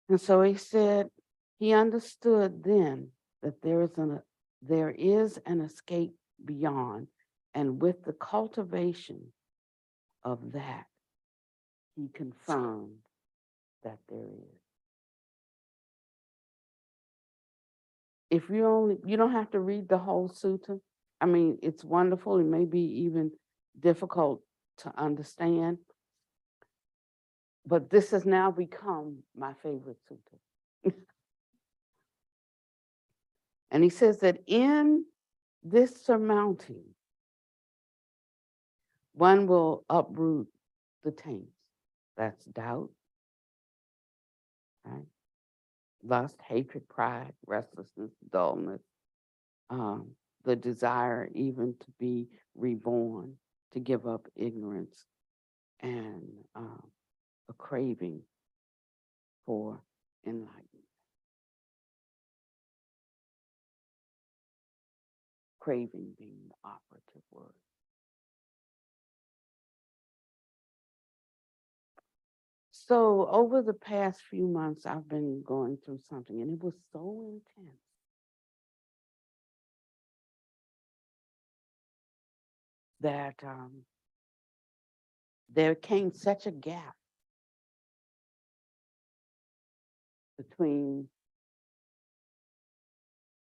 And so he said, he understood then that there is an escape beyond, and with the cultivation of that, he confirmed that there is. If you don't have to read the whole sutta. I mean, it's wonderful. It may be even difficult to understand, but this has now become my favorite sutta. And he says that in this surmounting, one will uproot the taints. That's doubt, right? Lust, hatred, pride, restlessness, dullness, the desire even to be reborn, to give up ignorance, and a craving for enlightenment. Craving being the operative word. So over the past few months, I've been going through something, and it was so intense. That there came such a gap between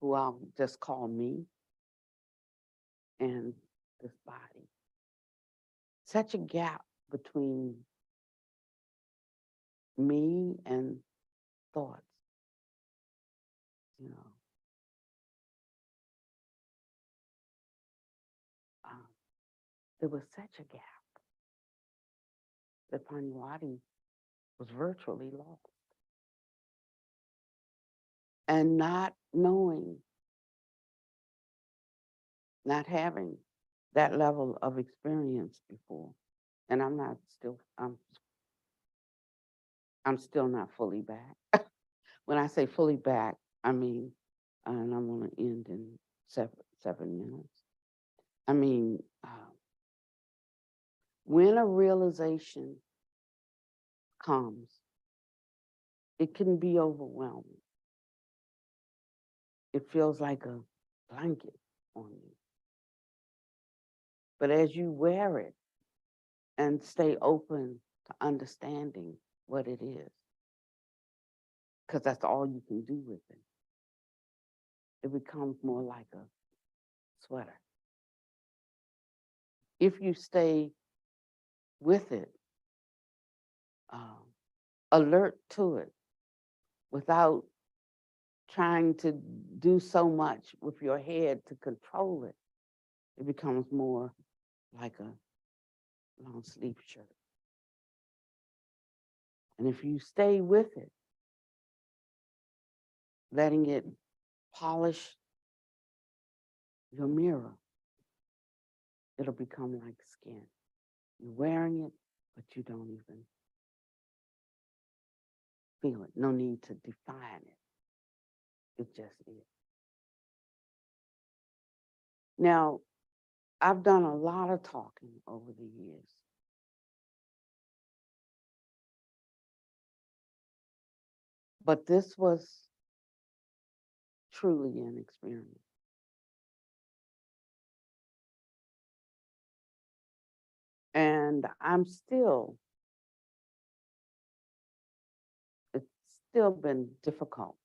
who I'll just call me and this body. Such a gap between me and thoughts, you know. There was such a gap that Panyawadi was virtually lost. And not knowing, not having that level of experience before. And I'm still not fully back. When I say fully back, I mean, and I'm gonna end in seven minutes. I mean, when a realization comes, it can be overwhelming. It feels like a blanket on you. But as you wear it and stay open to understanding what it is, because that's all you can do with it, it becomes more like a sweater. If you stay with it, alert to it, without trying to do so much with your head to control it, it becomes more like a long sleeve shirt. And if you stay with it, letting it polish your mirror, it'll become like skin. You're wearing it, but you don't even feel it. No need to define it. It just is. Now, I've done a lot of talking over the years. But this was truly an experience. And it's still been difficult.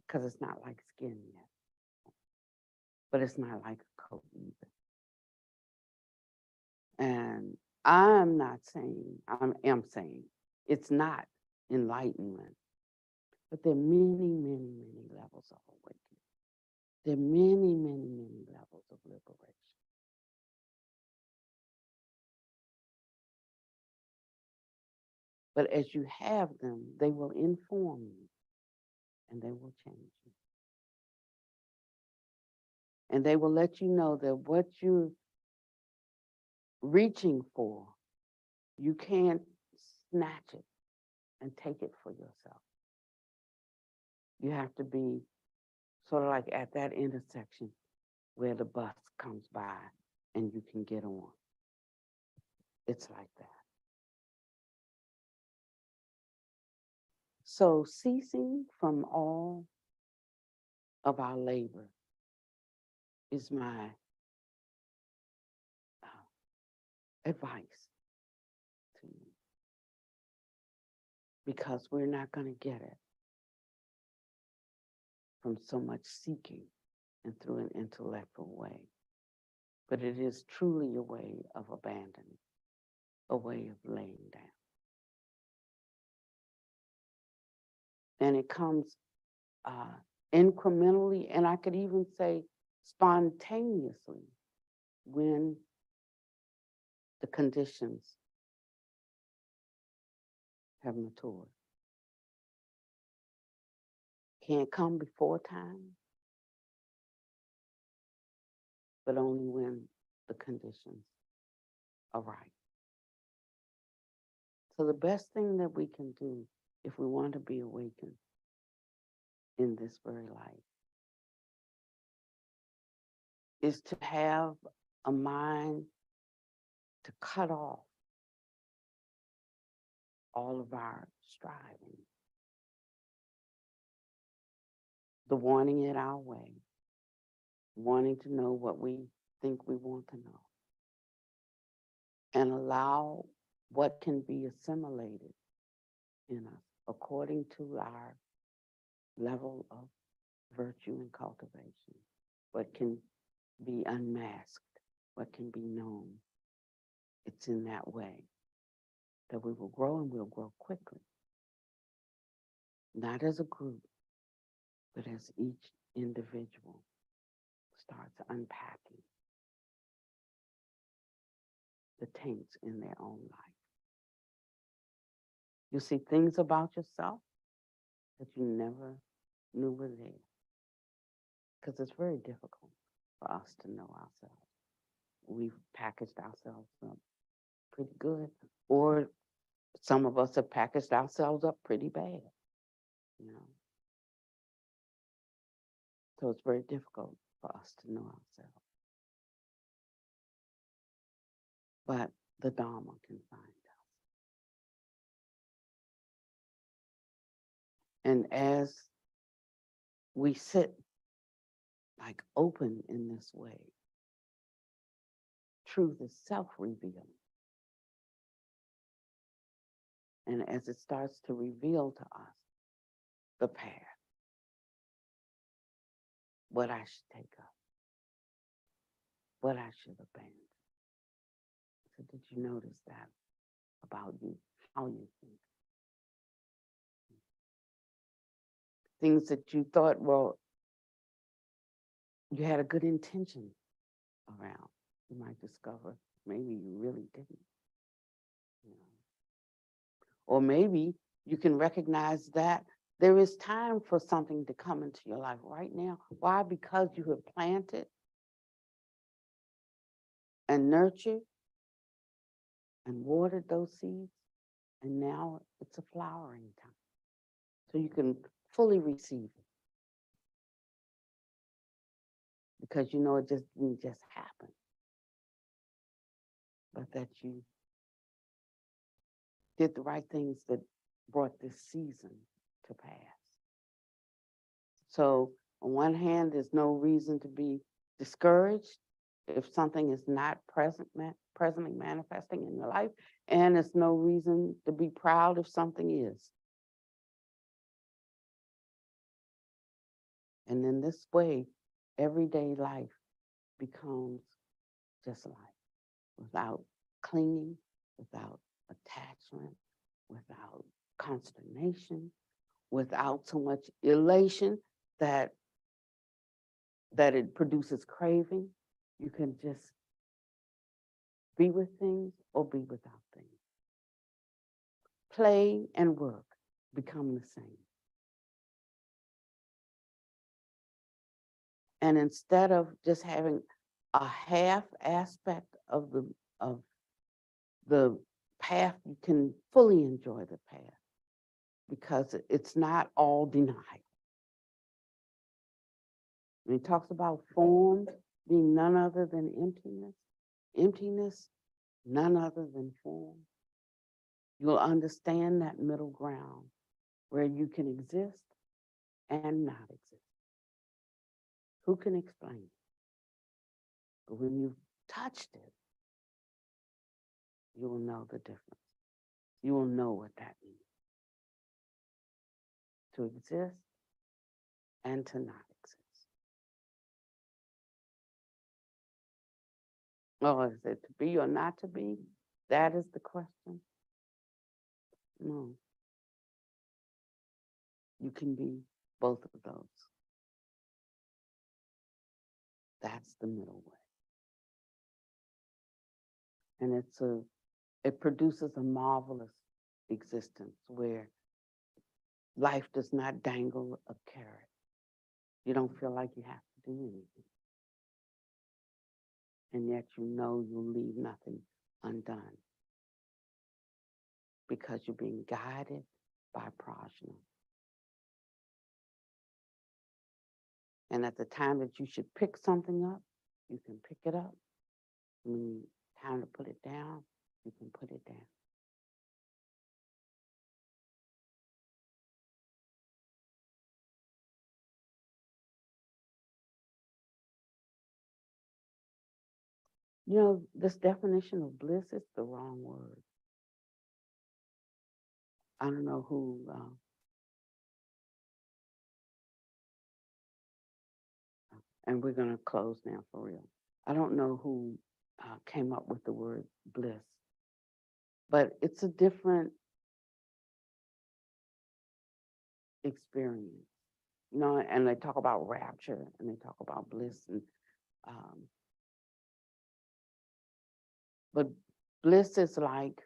Because it's not like skin yet. But it's not like a coat either. And I am saying it's not enlightenment, but there are many, many, many levels of awakening. There are many, many, many levels of liberation. But as you have them, they will inform you and they will change you. And they will let you know that what you're reaching for, you can't snatch it and take it for yourself. You have to be sort of like at that intersection where the bus comes by and you can get on. It's like that. So ceasing from all of our labor is my advice to you, because we're not going to get it from so much seeking and through an intellectual way. But it is truly a way of abandoning, a way of laying down. And it comes incrementally, and I could even say spontaneously, when the conditions have matured. Can't come before time, but only when the conditions are right. So the best thing that we can do if we want to be awakened in this very life is to have a mind to cut off all of our striving, the wanting it our way, wanting to know what we think we want to know, and allow what can be assimilated in us according to our level of virtue and cultivation, what can be unmasked, what can be known. It's in that way that we will grow, and we'll grow quickly. Not as a group, but as each individual starts unpacking the taints in their own life. You'll see things about yourself that you never knew were there, because it's very difficult for us to know ourselves. We've packaged ourselves up pretty good, or some of us have packaged ourselves up pretty bad, you know. So it's very difficult for us to know ourselves. But the Dharma can find us. And as we sit like open in this way, truth is self-revealing. And as it starts to reveal to us the path, what I should take up, what I should abandon. So did you notice that about you, how you think? Things that you thought, well, you had a good intention around, you might discover maybe you really didn't. You know? Or maybe you can recognize that there is time for something to come into your life right now. Why? Because you have planted and nurtured and watered those seeds, and now it's a flowering time. So you can fully receive it. Because you know it just didn't just happen, but that you did the right things that brought this season to pass. So on one hand, there's no reason to be discouraged if something is not presently manifesting in your life, and there's no reason to be proud if something is. And in this way, everyday life becomes just life, without clinging, without attachment, without consternation, without so much elation that it produces craving. You can just be with things or be without things. play and work become the same. And instead of just having a half aspect of the path, you can fully enjoy the path because it's not all denial. When he talks about form being none other than emptiness, emptiness, none other than form, you'll understand that middle ground where you can exist and not exist. Who can explain it? But when you've touched it, you will know the difference. You will know what that means. To exist and to not exist. Oh, is it to be or not to be? That is the question. No. You can be both of those. That's the middle way. And it produces a marvelous existence where life does not dangle a carrot. You don't feel like you have to do anything. And yet you know you'll leave nothing undone because you're being guided by prajna. And at the time that you should pick something up, you can pick it up. When it's time to put it down, you can put it down. You know, this definition of bliss is the wrong word. I don't know who, and we're going to close now for real. I don't know who came up with the word bliss, but it's a different experience. You know, and they talk about rapture and they talk about bliss, and but bliss is like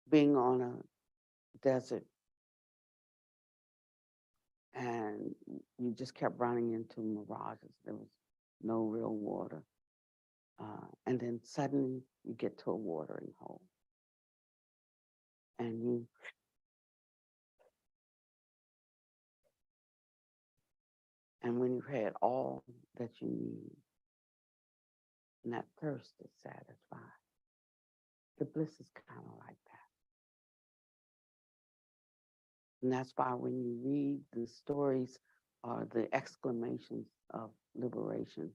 being on a desert and you just kept running into mirages. There was no real water. And then suddenly you get to a watering hole. And when you've had all that you need, and that thirst is satisfied, the bliss is kind of like that. And that's why when you read the stories or the exclamations of liberation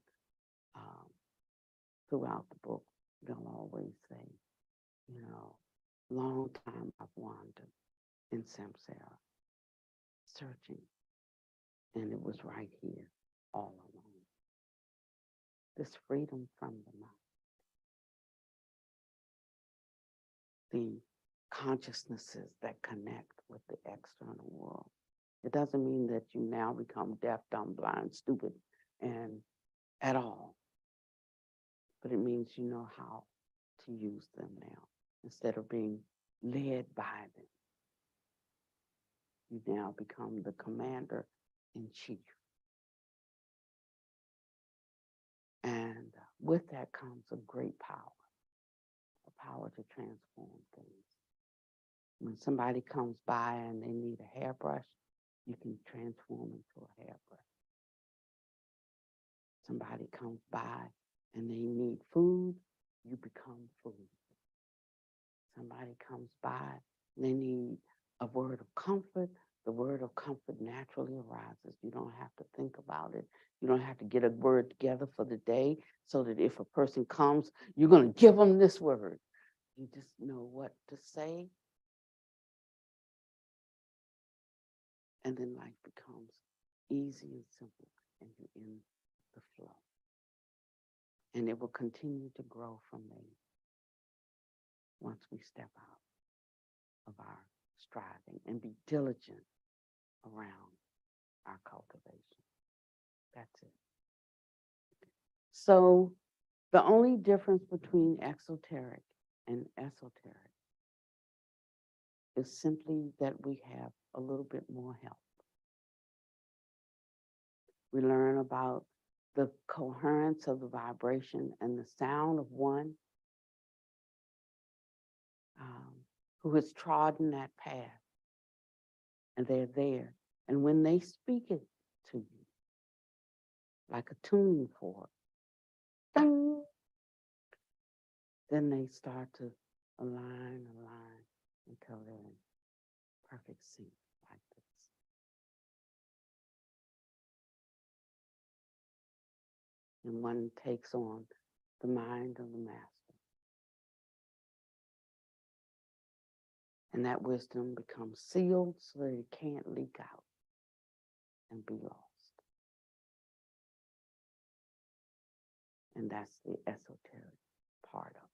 throughout the book, they'll always say, you know, long time I've wandered in samsara, searching, and it was right here, all alone. This freedom from the mind, the consciousnesses that connect with the external world. It doesn't mean that you now become deaf, dumb, blind, stupid, and at all. But it means you know how to use them now instead of being led by them. You now become the commander in chief. And with that comes a great power, a power to transform things. When somebody comes by and they need a hairbrush, you can transform into a hairbrush. Somebody comes by and they need food, you become food. Somebody comes by and they need a word of comfort, the word of comfort naturally arises. You don't have to think about it. You don't have to get a word together for the day so that if a person comes, you're going to give them this word. You just know what to say. And then life becomes easy and simple, and you're in the flow. And it will continue to grow from there once we step out of our striving and be diligent around our cultivation. That's it. So The only difference between exoteric and esoteric is simply that we have a little bit more help. We learn about the coherence of the vibration and the sound of one who has trodden that path, and they're there. And when they speak it to you, like a tuning fork, ding, then they start to align until they're in perfect sync like this. And one takes on the mind of the master. And that wisdom becomes sealed so that it can't leak out and be lost. And that's the esoteric part of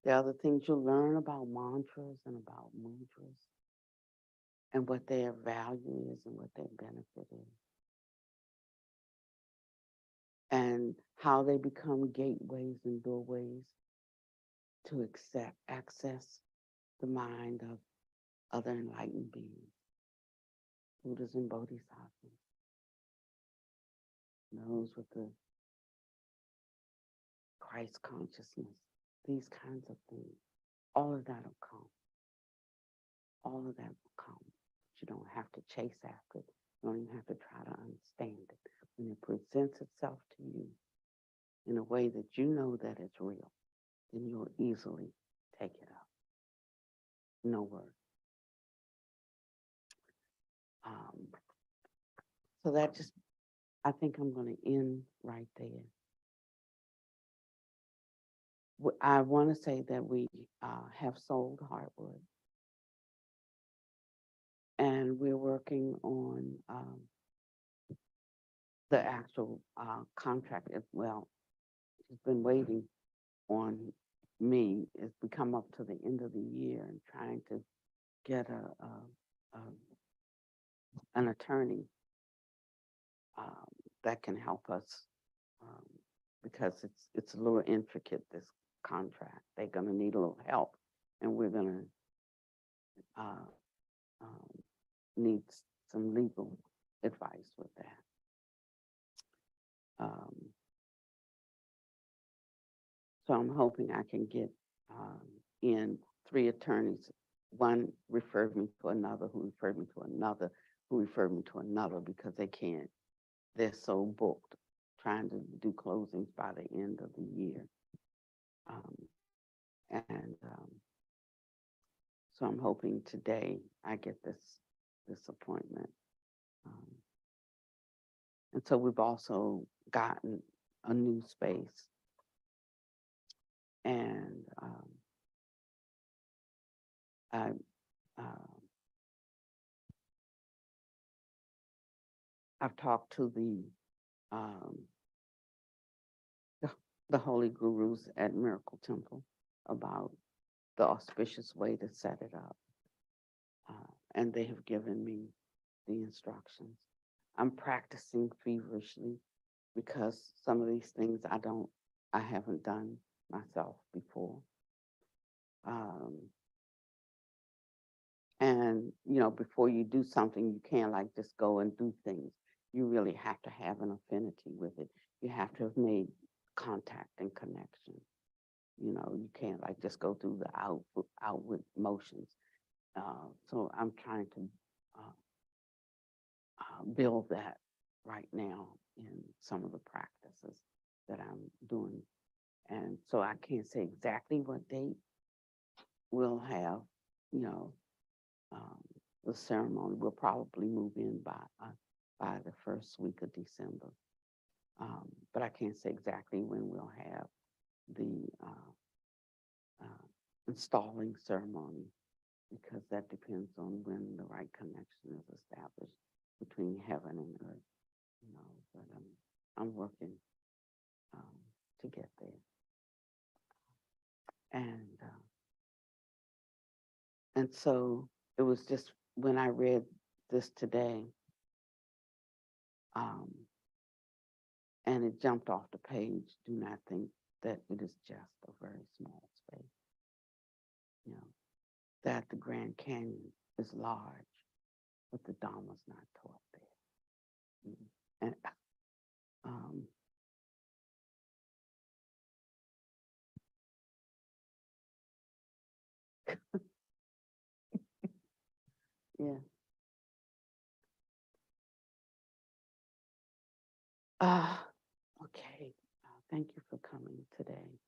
it. The other things you'll learn about mantras and about mudras and what their value is and what their benefit is. And how they become gateways and doorways to access the mind of other enlightened beings, Buddhas and Bodhisattvas, those with the Christ consciousness, these kinds of things. All of that will come. All of that will come. But you don't have to chase after it. You don't even have to try to understand it. When it presents itself to you in a way that you know that it's real, then you'll easily take it up. No word. So that just, I think I'm going to end right there. I want to say that we have sold Heartwood, and we're working on the actual contract. Well, she's been waiting on me as we come up to the end of the year and trying to get an attorney that can help us because it's a little intricate, this contract. They're going to need a little help, and we're going to need some legal advice with that. So I'm hoping I can get in 3 attorneys. One referred me to another, who referred me to another, who referred me to another, because they can't, they're so booked trying to do closings by the end of the year. So I'm hoping today I get this appointment. And so we've also gotten a new space. And I've talked to the holy gurus at Miracle Temple about the auspicious way to set it up. And they have given me the instructions. I'm practicing feverishly because some of these things I haven't done myself before. And, you know, before you do something, you can't like just go and do things. You really have to have an affinity with it. You have to have made contact and connection. You know, you can't like just go through the outward motions. So I'm trying to build that right now in some of the practices that I'm doing. And so I can't say exactly what date we'll have, you know, the ceremony. Will probably move in by the first week of December. But I can't say exactly when we'll have the installing ceremony, because that depends on when the right connection is established between heaven and earth. You know, but I'm working to get there. And so it was just when I read this today, and it jumped off the page, do not think that it is just a very small space. You know, that the Grand Canyon is large, but the Dharma's not taught there. And um, yeah. Okay. Thank you for coming today.